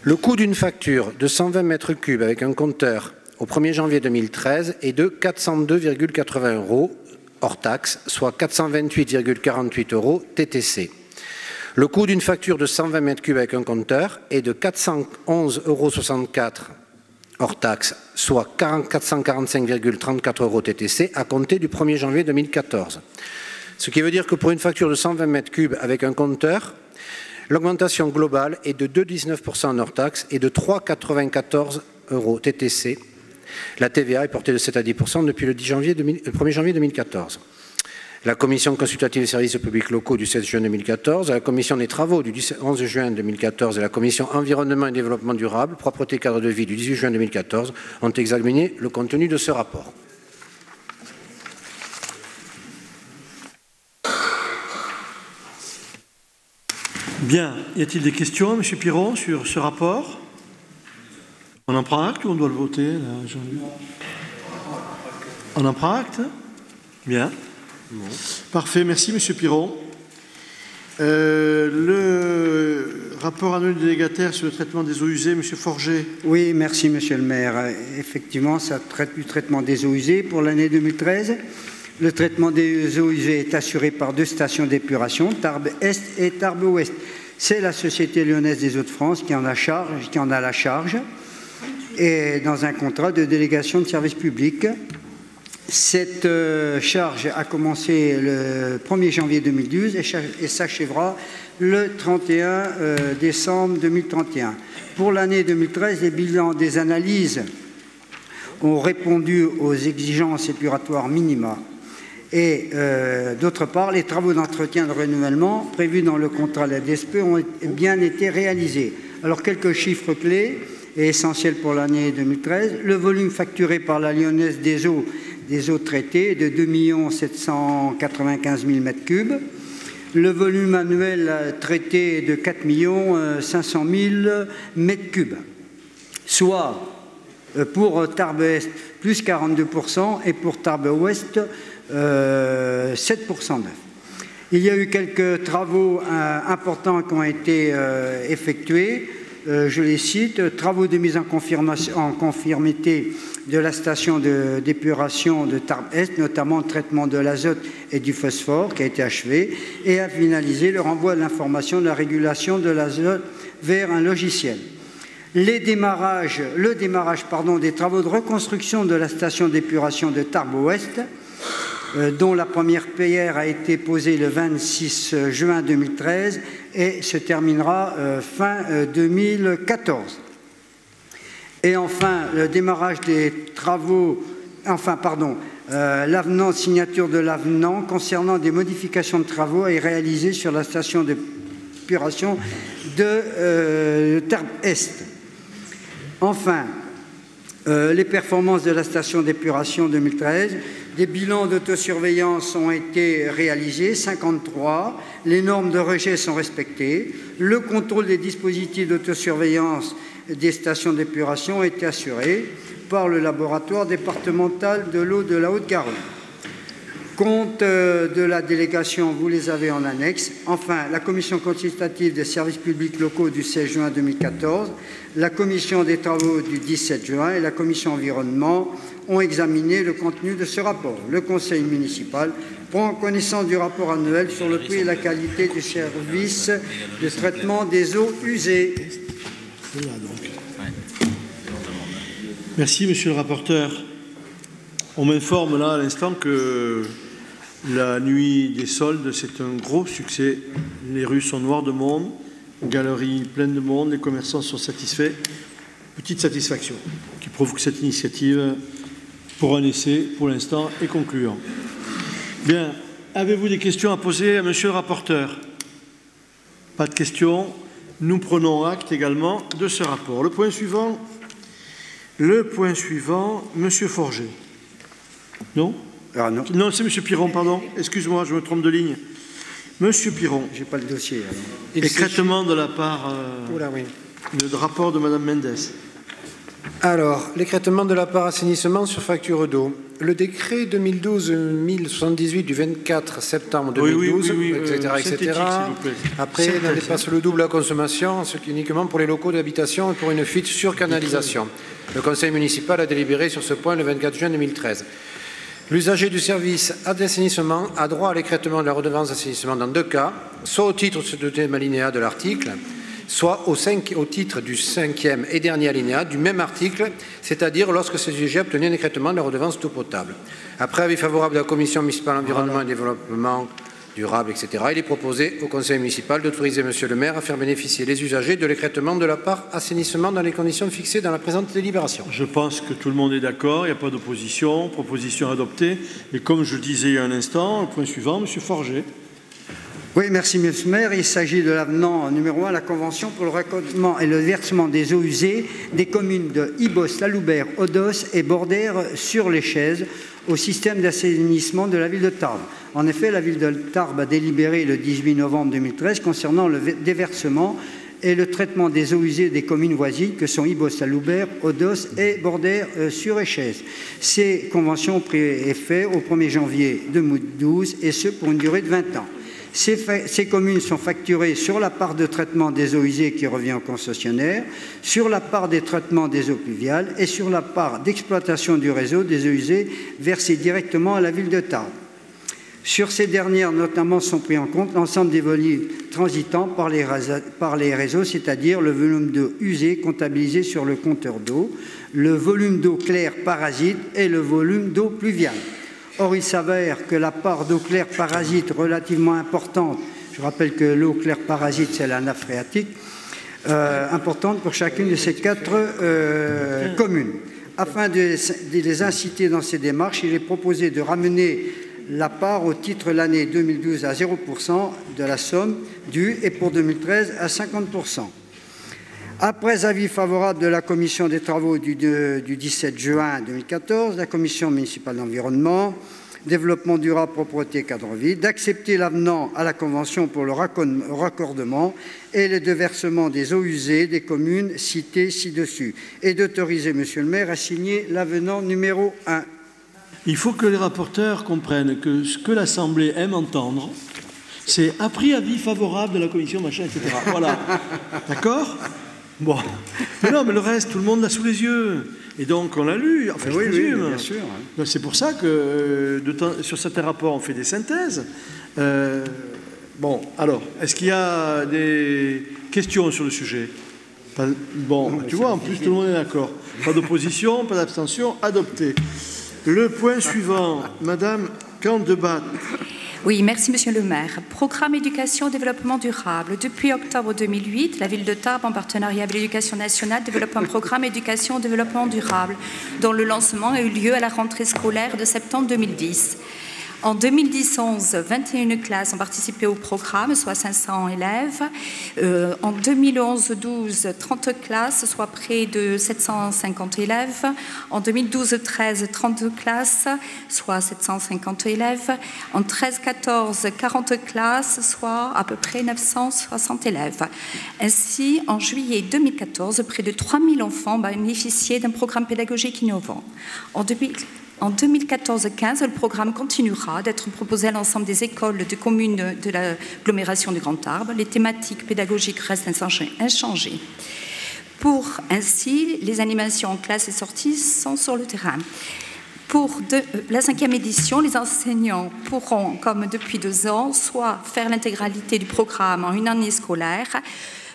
Le coût d'une facture de 120 mètres cubes avec un compteur au 1er janvier 2013 est de 402,80 euros hors taxe, soit 428,48 euros TTC. Le coût d'une facture de 120 mètres cubes avec un compteur est de 411,64 euros hors taxe, soit 445,34 euros TTC à compter du 1er janvier 2014. Ce qui veut dire que pour une facture de 120 mètres cubes avec un compteur, l'augmentation globale est de 2,19% en hors taxe et de 3,94 euros TTC. La TVA est portée de 7 à 10% depuis le 1er janvier 2014. La Commission consultative des services publics locaux du 16 juin 2014, la Commission des travaux du 11 juin 2014 et la Commission environnement et développement durable, propreté cadre de vie du 18 juin 2014 ont examiné le contenu de ce rapport. Bien, y a-t-il des questions, M. Piron, sur ce rapport? On en prend acte ou on doit le voter là, Jean-Luc? On en prend acte? Bien. Bon. Parfait, merci M. Piron. Le rapport annuel délégataire sur le traitement des eaux usées, M. Forget. Oui, merci Monsieur le maire. Effectivement, ça traite du traitement des eaux usées pour l'année 2013. Le traitement des eaux usées est assuré par 2 stations d'épuration, Tarbes Est et Tarbes Ouest. C'est la Société lyonnaise des eaux de France qui en a la charge, et dans un contrat de délégation de service public. Cette charge a commencé le 1er janvier 2012 et s'achèvera le 31 décembre 2031. Pour l'année 2013, les bilans des analyses ont répondu aux exigences épuratoires minima. Et d'autre part, les travaux d'entretien de renouvellement prévus dans le contrat de la DSP ont bien été réalisés. Alors, quelques chiffres clés et essentiels pour l'année 2013. Le volume facturé par la Lyonnaise des eaux traitées est de 2 795 000 m3. Le volume annuel traité est de 4 500 000 m3. Soit pour Tarbes Est, plus 42%, et pour Tarbes Ouest, 7% neuf. Il y a eu quelques travaux importants qui ont été effectués. Je les cite, travaux de mise en conformité de la station d'épuration de Tarbes Est, notamment le traitement de l'azote et du phosphore qui a été achevé, et a finalisé le renvoi de l'information de la régulation de l'azote vers un logiciel. Le démarrage des travaux de reconstruction de la station d'épuration de Tarbes Ouest, dont la première pierre a été posée le 26 juin 2013 et se terminera fin 2014. Et enfin, le démarrage des travaux, signature de l'avenant concernant des modifications de travaux est réalisé sur la station d'épuration de Tarbes Est. Enfin, les performances de la station d'épuration 2013, des bilans d'autosurveillance ont été réalisés, 53, les normes de rejet sont respectées, le contrôle des dispositifs d'autosurveillance des stations d'épuration a été assuré par le laboratoire départemental de l'eau de la Haute-Garonne. Compte de la délégation, vous les avez en annexe. Enfin, la commission consultative des services publics locaux du 16 juin 2014, la commission des travaux du 17 juin et la commission environnement ont examiné le contenu de ce rapport. Le conseil municipal prend connaissance du rapport annuel sur le prix et la qualité du service de traitement des eaux usées. Merci, monsieur le rapporteur. On m'informe là à l'instant que la nuit des soldes, c'est un gros succès. Les rues sont noires de monde, galeries pleines de monde, les commerçants sont satisfaits. Petite satisfaction qui prouve que cette initiative, pour un essai, pour l'instant, est concluante. Bien, avez-vous des questions à poser à monsieur le rapporteur? Pas de questions. Nous prenons acte également de ce rapport. Le point suivant, Le point suivant, Monsieur Forget. Non? Non. Non, c'est Monsieur Piron, pardon. Excuse-moi, je me trompe de ligne. Monsieur Piron. J'ai pas le dossier. Écrêtement de la part le rapport de Madame Mendes. Alors, l'écrêtement de la part assainissement sur facture d'eau. Le décret 2012-1078 du 24 septembre 2012, etc. Après, on dépasse le double à consommation, ce qui est uniquement pour les locaux d'habitation et pour une fuite sur canalisation. Le conseil municipal a délibéré sur ce point le 24 juin 2013. L'usager du service d'assainissement a droit à l'écrêtement de la redevance d'assainissement dans 2 cas, soit au titre de ce deuxième alinéa de l'article, soit au titre du 5e et dernier alinéa du même article, c'est-à-dire lorsque ces usagers obtenaient un écrêtement de la redevance d'eau potable. Après avis favorable de la Commission municipale environnement et développement durable, etc., il est proposé au conseil municipal d'autoriser Monsieur le maire à faire bénéficier les usagers de l'écrêtement de la part assainissement dans les conditions fixées dans la présente délibération. Je pense que tout le monde est d'accord, il n'y a pas d'opposition, proposition adoptée. Et comme je disais il y a un instant, le point suivant, Monsieur Forget. Oui, merci, Monsieur le maire. Il s'agit de l'avenant numéro 1 à la Convention pour le raccordement et le versement des eaux usées des communes de Ibos, Laloubert, Odos et Bordères-sur-les-Chaises au système d'assainissement de la ville de Tarbes. En effet, la ville de Tarbes a délibéré le 18 novembre 2013 concernant le déversement et le traitement des eaux usées des communes voisines que sont Ibos, Laloubert, Odos et Bordères-sur-les-Chaises. Ces conventions ont pris effet au 1er janvier 2012 et ce pour une durée de 20 ans. Ces communes sont facturées sur la part de traitement des eaux usées qui revient au concessionnaire, sur la part des traitements des eaux pluviales et sur la part d'exploitation du réseau des eaux usées versées directement à la ville de Tarbes. Sur ces dernières, notamment, sont pris en compte l'ensemble des volumes transitant par les réseaux, c'est-à-dire le volume d'eau usée comptabilisé sur le compteur d'eau, le volume d'eau claire parasite et le volume d'eau pluviale. Or, il s'avère que la part d'eau claire parasite relativement importante, je rappelle que l'eau claire parasite, c'est la nappe phréatique, importante pour chacune de ces 4 communes. Afin de les inciter dans ces démarches, il est proposé de ramener la part au titre de l'année 2012 à 0% de la somme due et pour 2013 à 50%. Après avis favorable de la Commission des travaux du 17 juin 2014, la Commission municipale d'environnement, développement durable, propreté, cadre de vie, d'accepter l'avenant à la Convention pour le raccordement et le déversement des eaux usées des communes citées ci-dessus et d'autoriser Monsieur le maire à signer l'avenant numéro 1. Il faut que les rapporteurs comprennent que ce que l'Assemblée aime entendre, c'est après avis favorable de la Commission, machin, etc. Voilà. D'accord ? Bon, mais non, mais le reste, tout le monde l'a sous les yeux. Et donc, on l'a lu. Enfin, je présume. Oui, bien sûr. Donc, c'est pour ça que sur certains rapports, on fait des synthèses. Bon, alors, est-ce qu'il y a des questions sur le sujet? Bon, tu vois, en plus, tout le monde est d'accord. Pas d'opposition, pas d'abstention, adopté. Le point suivant, Madame Candebat. Oui, merci Monsieur le maire. Programme éducation développement durable. Depuis octobre 2008, la ville de Tarbes, en partenariat avec l'éducation nationale, développe un programme éducation développement durable, dont le lancement a eu lieu à la rentrée scolaire de septembre 2010. En 2010-11, 21 classes ont participé au programme, soit 500 élèves. En 2011-12, 30 classes, soit près de 750 élèves. En 2012-13, 30 classes, soit 750 élèves. En 13-14, 40 classes, soit à peu près 960 élèves. Ainsi, en juillet 2014, près de 3000 enfants bénéficiaient d'un programme pédagogique innovant. En 2014-15, le programme continuera d'être proposé à l'ensemble des écoles de communes de l'agglomération du Grand Tarbes. Les thématiques pédagogiques restent inchangées. Pour ainsi, les animations en classe et sorties sont sur le terrain. Pour la 5e édition, les enseignants pourront, comme depuis 2 ans, soit faire l'intégralité du programme en une année scolaire,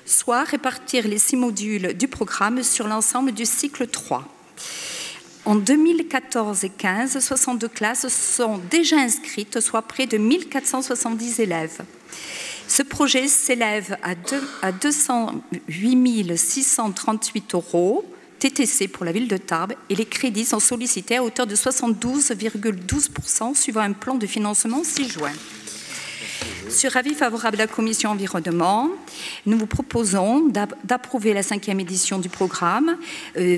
soit répartir les 6 modules du programme sur l'ensemble du cycle 3. En 2014 et 15, 62 classes sont déjà inscrites, soit près de 1470 élèves. Ce projet s'élève à 208 638 € TTC pour la ville de Tarbes et les crédits sont sollicités à hauteur de 72,12% suivant un plan de financement 6 juin. Sur avis favorable de la Commission environnement, nous vous proposons d'approuver la 5e édition du programme,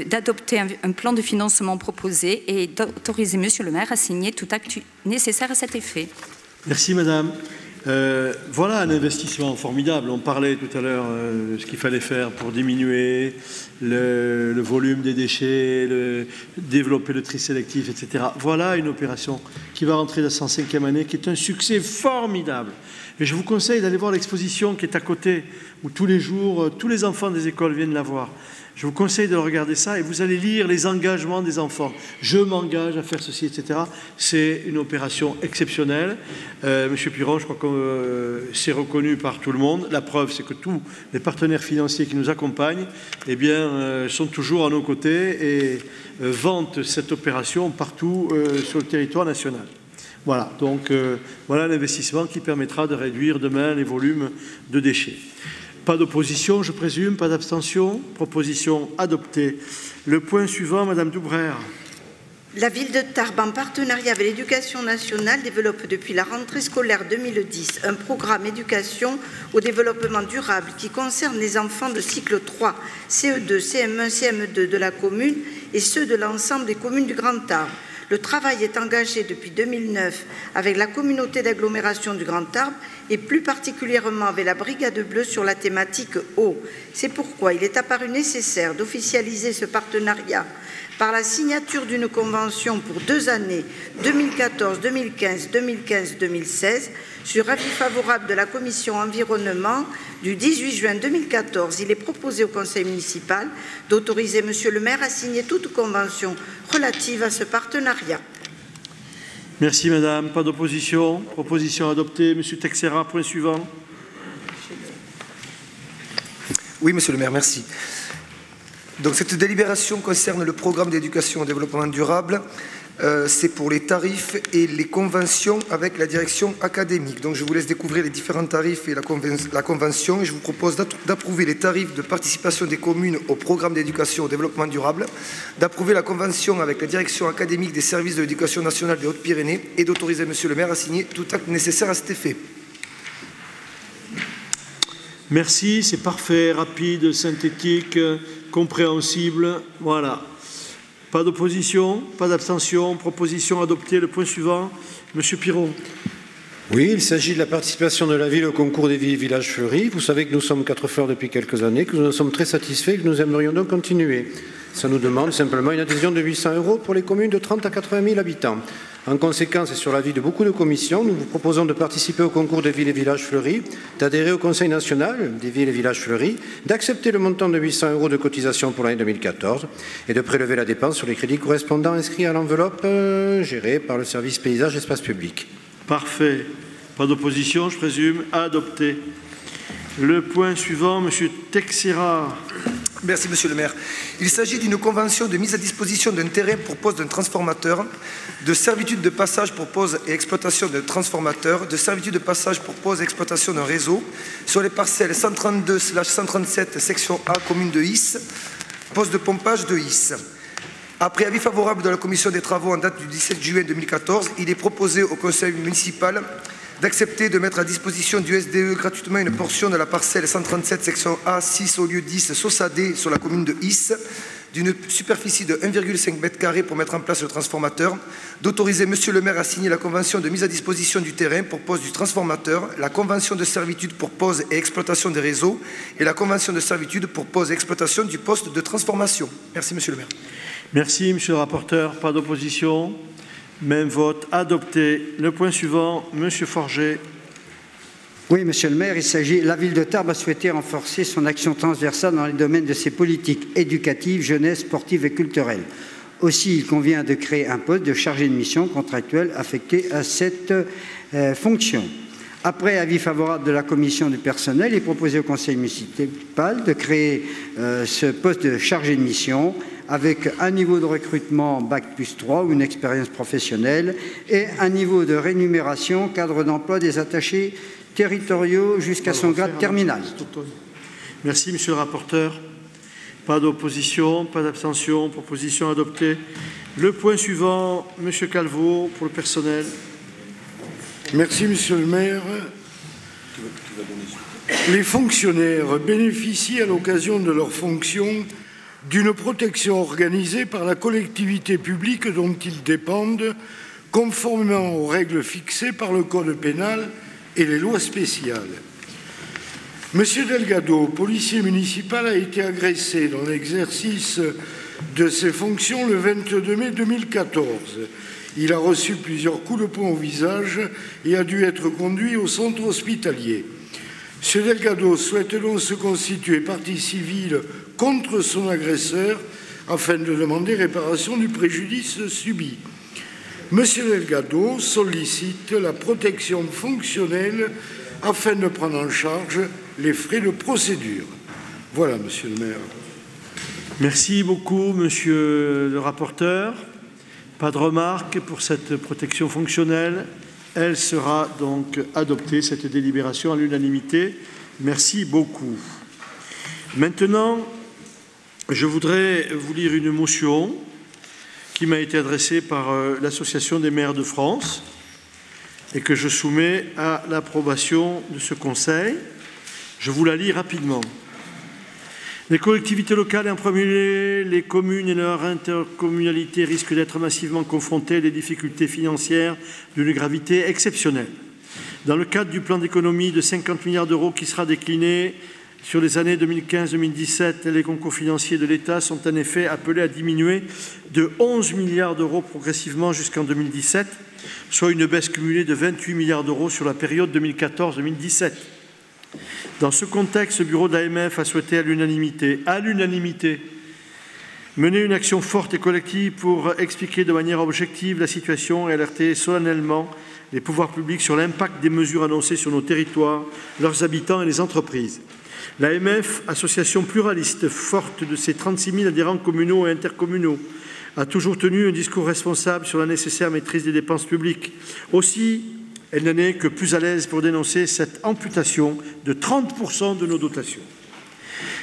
d'adopter un plan de financement proposé et d'autoriser Monsieur le maire à signer tout acte nécessaire à cet effet. Merci Madame. Voilà un investissement formidable. On parlait tout à l'heure de ce qu'il fallait faire pour diminuer le volume des déchets, développer le tri sélectif, etc. Voilà une opération qui va rentrer dans sa 5e année, qui est un succès formidable. Et je vous conseille d'aller voir l'exposition qui est à côté, où tous les jours, tous les enfants des écoles viennent la voir. Je vous conseille de regarder ça et vous allez lire les engagements des enfants. Je m'engage à faire ceci, etc. C'est une opération exceptionnelle. Monsieur Piron, je crois que c'est reconnu par tout le monde. La preuve, c'est que tous les partenaires financiers qui nous accompagnent sont toujours à nos côtés et vantent cette opération partout sur le territoire national. Voilà, donc voilà l'investissement qui permettra de réduire demain les volumes de déchets. Pas d'opposition, je présume, pas d'abstention. Proposition adoptée. Le point suivant, Madame Doubrère. La ville de Tarbes, en partenariat avec l'Éducation nationale, développe depuis la rentrée scolaire 2010 un programme éducation au développement durable qui concerne les enfants de cycle 3, CE2, CM1, CM2 de la commune et ceux de l'ensemble des communes du Grand Tarbes. Le travail est engagé depuis 2009 avec la communauté d'agglomération du Grand Tarbes et plus particulièrement avec la Brigade Bleue sur la thématique eau. C'est pourquoi il est apparu nécessaire d'officialiser ce partenariat par la signature d'une convention pour 2 années, 2014-2015, 2015-2016, sur avis favorable de la Commission environnement du 18 juin 2014. Il est proposé au Conseil municipal d'autoriser Monsieur le maire à signer toute convention relative à ce partenariat. Merci Madame. Pas d'opposition. Proposition adoptée. Monsieur Texera, point suivant. Oui, Monsieur le maire, merci. Donc cette délibération concerne le programme d'éducation au développement durable. C'est pour les tarifs et les conventions avec la direction académique. Donc je vous laisse découvrir les différents tarifs et la convention. Et je vous propose d'approuver les tarifs de participation des communes au programme d'éducation au développement durable, d'approuver la convention avec la direction académique des services de l'éducation nationale des Hautes-Pyrénées et d'autoriser Monsieur le maire à signer tout acte nécessaire à cet effet. Merci, c'est parfait, rapide, synthétique, compréhensible. Voilà. Pas d'opposition, pas d'abstention. Proposition adoptée. Le point suivant, Monsieur Piron. Oui, il s'agit de la participation de la ville au concours des villes et villages fleuris. Vous savez que nous sommes 4 fleurs depuis quelques années, que nous en sommes très satisfaits et que nous aimerions donc continuer. Ça nous demande simplement une adhésion de 800 € pour les communes de 30 à 80 000 habitants. En conséquence, et sur l'avis de beaucoup de commissions, nous vous proposons de participer au concours des villes et villages fleuris, d'adhérer au Conseil national des villes et villages fleuris, d'accepter le montant de 800 € de cotisation pour l'année 2014 et de prélever la dépense sur les crédits correspondants inscrits à l'enveloppe gérée par le service paysage et espace public. Parfait. Pas d'opposition, je présume. Adopté. Le point suivant, Monsieur Texera. Merci, Monsieur le maire. Il s'agit d'une convention de mise à disposition d'un terrain pour pose d'un transformateur, de servitude de passage pour pose et exploitation d'un transformateur, de servitude de passage pour pose et exploitation d'un réseau sur les parcelles 132/137 section A, commune de Is, poste de pompage de Is. Après avis favorable de la commission des travaux en date du 17 juin 2014, il est proposé au conseil municipal d'accepter de mettre à disposition du SDE gratuitement une portion de la parcelle 137 section A 6 au lieu 10 Sausadé sur la commune de Is d'une superficie de 1,5 m² pour mettre en place le transformateur, d'autoriser Monsieur le maire à signer la convention de mise à disposition du terrain pour pose du transformateur, la convention de servitude pour pose et exploitation des réseaux et la convention de servitude pour pose et exploitation du poste de transformation. Merci Monsieur le maire. Merci Monsieur le rapporteur. Pas d'opposition. Même vote adopté. Le point suivant, Monsieur Forget. Oui, Monsieur le maire, il s'agit. La ville de Tarbes a souhaité renforcer son action transversale dans les domaines de ses politiques éducatives, jeunesse, sportives et culturelles. Aussi, il convient de créer un poste de chargé de mission contractuel affecté à cette fonction. Après avis favorable de la commission du personnel, il est proposé au conseil municipal de créer ce poste de chargé de mission avec un niveau de recrutement Bac+3 ou une expérience professionnelle et un niveau de rémunération cadre d'emploi des attachés territoriaux jusqu'à son grade terminal. Merci, Monsieur le rapporteur. Pas d'opposition, pas d'abstention, proposition adoptée. Le point suivant, Monsieur Calvo, pour le personnel. Merci, Monsieur le maire. Les fonctionnaires bénéficient à l'occasion de leurs fonctions d'une protection organisée par la collectivité publique dont ils dépendent, conformément aux règles fixées par le Code pénal et les lois spéciales. Monsieur Delgado, policier municipal, a été agressé dans l'exercice de ses fonctions le 22 mai 2014. Il a reçu plusieurs coups de poing au visage et a dû être conduit au centre hospitalier. M. Delgado souhaite donc se constituer partie civile contre son agresseur afin de demander réparation du préjudice subi. M. Delgado sollicite la protection fonctionnelle afin de prendre en charge les frais de procédure. Voilà, Monsieur le maire. Merci beaucoup, Monsieur le rapporteur. Pas de remarques pour cette protection fonctionnelle. Elle sera donc adoptée, cette délibération, à l'unanimité. Merci beaucoup. Maintenant, je voudrais vous lire une motion qui m'a été adressée par l'Association des maires de France et que je soumets à l'approbation de ce Conseil. Je vous la lis rapidement. Les collectivités locales, et en premier lieu les communes et leurs intercommunalités, risquent d'être massivement confrontées à des difficultés financières d'une gravité exceptionnelle. Dans le cadre du plan d'économie de 50 milliards d'euros qui sera décliné sur les années 2015-2017, les concours financiers de l'État sont en effet appelés à diminuer de 11 milliards d'euros progressivement jusqu'en 2017, soit une baisse cumulée de 28 milliards d'euros sur la période 2014-2017. Dans ce contexte, le bureau de l'AMF a souhaité à l'unanimité, mener une action forte et collective pour expliquer de manière objective la situation et alerter solennellement les pouvoirs publics sur l'impact des mesures annoncées sur nos territoires, leurs habitants et les entreprises. L'AMF, association pluraliste forte de ses 36 000 adhérents communaux et intercommunaux, a toujours tenu un discours responsable sur la nécessaire maîtrise des dépenses publiques. Aussi, elle n'en est que plus à l'aise pour dénoncer cette amputation de 30% de nos dotations.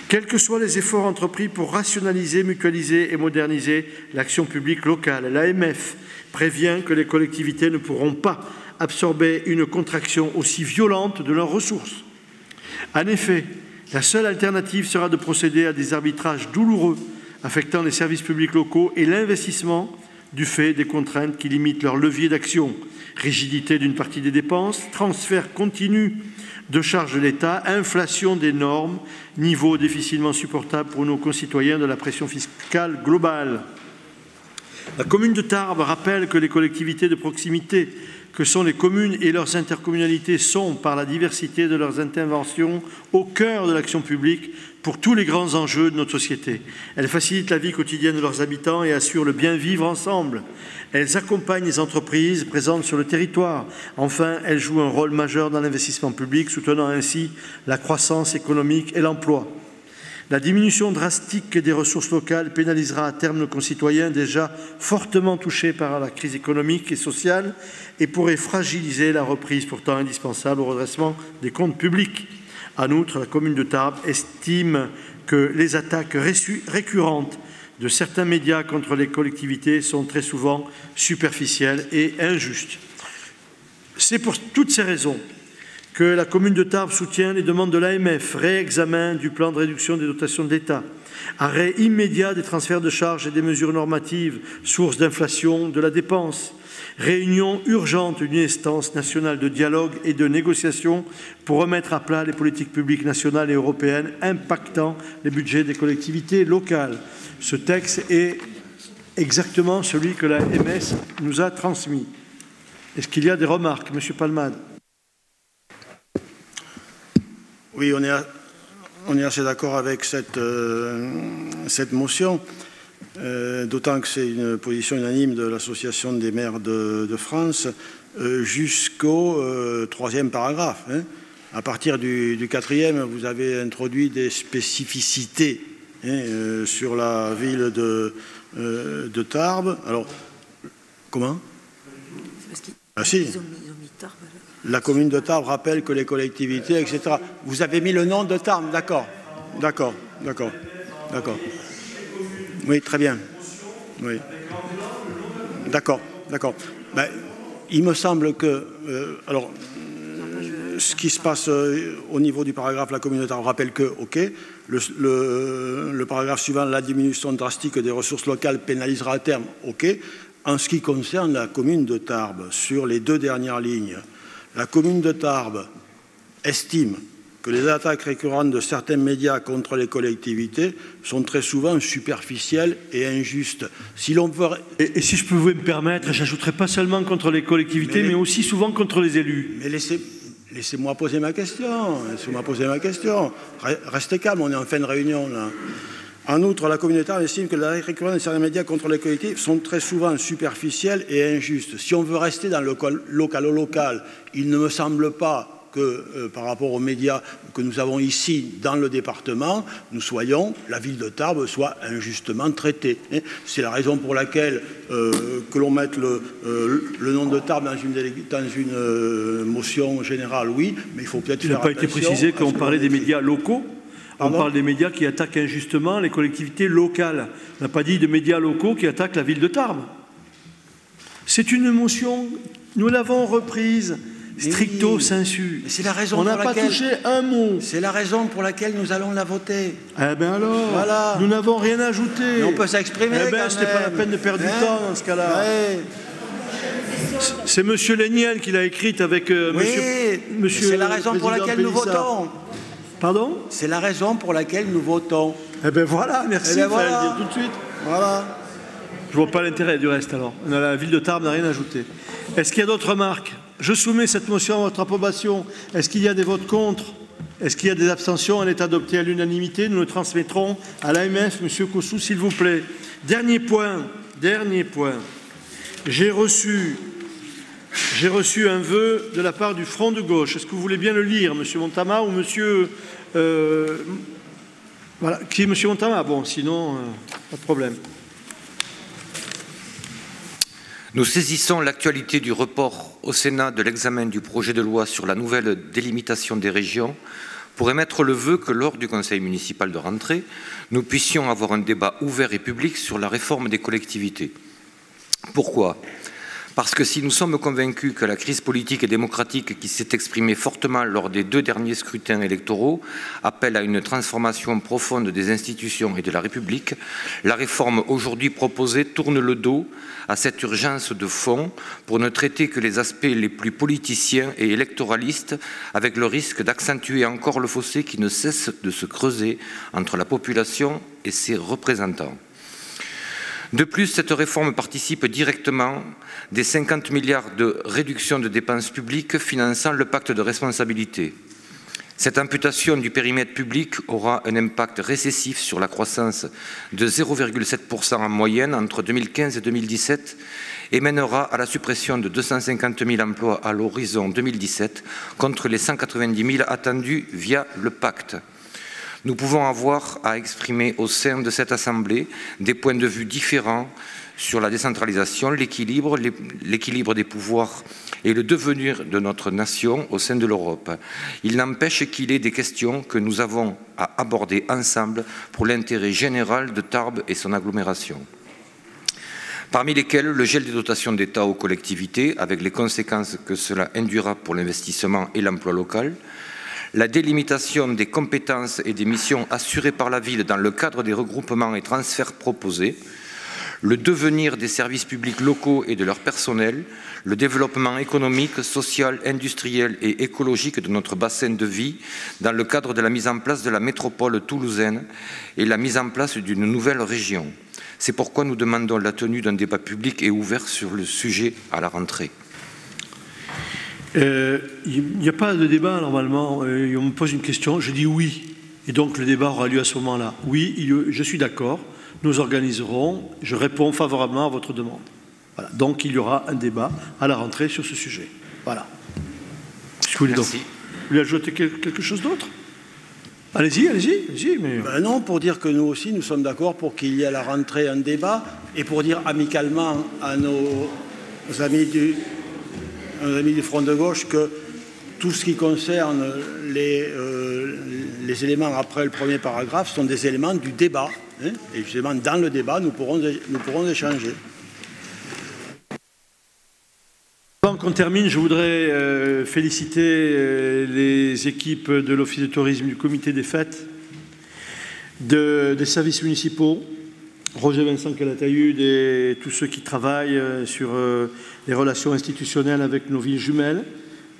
Quels que soient les efforts entrepris pour rationaliser, mutualiser et moderniser l'action publique locale, l'AMF prévient que les collectivités ne pourront pas absorber une contraction aussi violente de leurs ressources. En effet, la seule alternative sera de procéder à des arbitrages douloureux affectant les services publics locaux et l'investissement du fait des contraintes qui limitent leur levier d'action. Rigidité d'une partie des dépenses, transfert continu de charges de l'État, inflation des normes, niveau difficilement supportable pour nos concitoyens de la pression fiscale globale. La commune de Tarbes rappelle que les collectivités de proximité que sont les communes et leurs intercommunalités sont, par la diversité de leurs interventions, au cœur de l'action publique pour tous les grands enjeux de notre société. Elles facilitent la vie quotidienne de leurs habitants et assurent le bien vivre ensemble. Elles accompagnent les entreprises présentes sur le territoire. Enfin, elles jouent un rôle majeur dans l'investissement public, soutenant ainsi la croissance économique et l'emploi. La diminution drastique des ressources locales pénalisera à terme nos concitoyens déjà fortement touchés par la crise économique et sociale et pourrait fragiliser la reprise pourtant indispensable au redressement des comptes publics. En outre, la commune de Tarbes estime que les attaques récurrentes de certains médias contre les collectivités sont très souvent superficielles et injustes. C'est pour toutes ces raisons que la commune de Tarbes soutient les demandes de l'AMF, réexamen du plan de réduction des dotations de l'État, arrêt immédiat des transferts de charges et des mesures normatives, source d'inflation de la dépense, réunion urgente d'une instance nationale de dialogue et de négociation pour remettre à plat les politiques publiques nationales et européennes impactant les budgets des collectivités locales. Ce texte est exactement celui que la MS nous a transmis. Est-ce qu'il y a des remarques, Monsieur Palmade? Oui, on est assez d'accord avec cette motion, d'autant que c'est une position unanime de l'Association des maires de France jusqu'au 3e paragraphe. Hein. À partir du 4e, vous avez introduit des spécificités sur la ville de Tarbes. Alors, comment? Ah si. La commune de Tarbes rappelle que les collectivités, etc. Vous avez mis le nom de Tarbes, d'accord. D'accord. Oui, très bien. Oui. D'accord. Ben, il me semble que... alors, ce qui se passe au niveau du paragraphe la commune de Tarbes rappelle que, ok, le paragraphe suivant, la diminution drastique des ressources locales pénalisera à terme, ok. En ce qui concerne la commune de Tarbes, sur les 2 dernières lignes, la commune de Tarbes estime que les attaques récurrentes de certains médias contre les collectivités sont très souvent superficielles et injustes. Si l'on veut... et si je pouvais me permettre, j'ajouterais pas seulement contre les collectivités, mais aussi souvent contre les élus. Mais laissez-moi poser ma question. Restez calme, on est en fin de réunion, là. En outre, la communauté estime que les attaques récurrentes de certains médias contre les collectivités sont très souvent superficielles et injustes. Si on veut rester dans le local, il ne me semble pas que par rapport aux médias que nous avons ici dans le département, la ville de Tarbes soit injustement traitée. C'est la raison pour laquelle que l'on mette le nom de Tarbes dans une motion générale, oui, mais il faut peut-être faire attention. Il n'a pas été précisé qu'on parlait des médias locaux. On parle des médias qui attaquent injustement les collectivités locales. On n'a pas dit de médias locaux qui attaquent la ville de Tarbes. C'est une motion, nous l'avons reprise. Stricto sensu. C'est la raison on n'a pas touché un mot. C'est la raison pour laquelle nous allons la voter. Eh bien alors, voilà. Nous n'avons rien ajouté. Mais on peut s'exprimer. Eh bien, c'était pas la peine de perdre du temps dans ce cas-là. Ouais. C'est M. Léniel qui l'a écrite avec monsieur. C'est la raison pour laquelle nous votons. Pardon? C'est la raison pour laquelle nous votons. Eh bien voilà, merci. Eh ben voilà. Il fallait le dire tout de suite. Voilà. Je ne vois pas l'intérêt du reste alors. La ville de Tarbes n'a rien ajouté. Est-ce qu'il y a d'autres remarques? Je soumets cette motion à votre approbation. Est-ce qu'il y a des votes contre? Est-ce qu'il y a des abstentions? Elle est adoptée à l'unanimité. Nous le transmettrons à l'AMF. Monsieur Cossou, s'il vous plaît. Dernier point. J'ai reçu un vœu de la part du Front de gauche. Est-ce que vous voulez bien le lire, monsieur Montama, ou monsieur... voilà, qui est monsieur Montama? Bon, sinon, pas de problème. Nous saisissons l'actualité du report au Sénat de l'examen du projet de loi sur la nouvelle délimitation des régions pour émettre le vœu que lors du conseil municipal de rentrée, nous puissions avoir un débat ouvert et public sur la réforme des collectivités. Pourquoi ? Parce que si nous sommes convaincus que la crise politique et démocratique qui s'est exprimée fortement lors des 2 derniers scrutins électoraux appelle à une transformation profonde des institutions et de la République, la réforme aujourd'hui proposée tourne le dos à cette urgence de fond pour ne traiter que les aspects les plus politiciens et électoralistes, avec le risque d'accentuer encore le fossé qui ne cesse de se creuser entre la population et ses représentants. De plus, cette réforme participe directement des 50 milliards de réduction de dépenses publiques finançant le pacte de responsabilité. Cette amputation du périmètre public aura un impact récessif sur la croissance de 0,7% en moyenne entre 2015 et 2017 et mènera à la suppression de 250 000 emplois à l'horizon 2017 contre les 190 000 attendus via le pacte. Nous pouvons avoir à exprimer au sein de cette Assemblée des points de vue différents sur la décentralisation, l'équilibre des pouvoirs et le devenir de notre nation au sein de l'Europe. Il n'empêche qu'il est des questions que nous avons à aborder ensemble pour l'intérêt général de Tarbes et son agglomération. Parmi lesquels le gel des dotations d'État aux collectivités, avec les conséquences que cela induira pour l'investissement et l'emploi local, la délimitation des compétences et des missions assurées par la ville dans le cadre des regroupements et transferts proposés, le devenir des services publics locaux et de leur personnel, le développement économique, social, industriel et écologique de notre bassin de vie dans le cadre de la mise en place de la métropole toulousaine et la mise en place d'une nouvelle région. C'est pourquoi nous demandons la tenue d'un débat public et ouvert sur le sujet à la rentrée. Il n'y a pas de débat normalement. On me pose une question, je dis oui. Et donc le débat aura lieu à ce moment-là. Oui, je suis d'accord, nous organiserons, je réponds favorablement à votre demande. Voilà. Donc il y aura un débat à la rentrée sur ce sujet. Voilà. Est-ce que vous voulez ajouter quelque chose d'autre? Allez-y. Mais... Ben non, pour dire que nous aussi, nous sommes d'accord pour qu'il y ait à la rentrée un débat et pour dire amicalement à nos amis du Front de gauche que tout ce qui concerne les éléments après le premier paragraphe sont des éléments du débat. Hein, et justement, dans le débat, nous pourrons échanger. Avant qu'on termine, je voudrais féliciter les équipes de l'Office de tourisme du comité des fêtes, des services municipaux, Roger Vincent Calatayud et tous ceux qui travaillent sur les relations institutionnelles avec nos villes jumelles,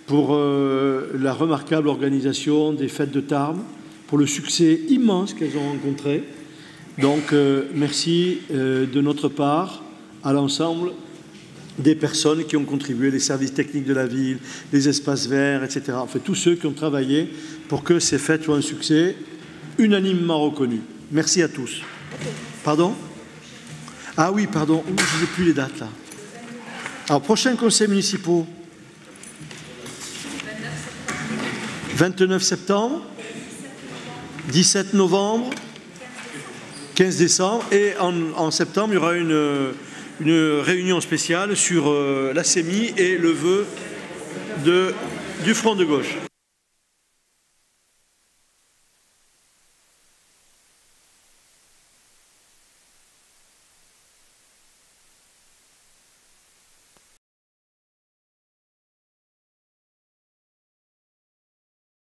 pour la remarquable organisation des fêtes de Tarbes, pour le succès immense qu'elles ont rencontré. Donc, merci de notre part à l'ensemble des personnes qui ont contribué, les services techniques de la ville, les espaces verts, etc. Enfin, tous ceux qui ont travaillé pour que ces fêtes soient un succès unanimement reconnu. Merci à tous. Pardon? Ah oui, pardon, je ne sais plus les dates là. Alors, prochain conseil municipal, 29 septembre, 17 novembre, 15 décembre, et en septembre, il y aura une réunion spéciale sur la SEMI et le vœu du Front de gauche.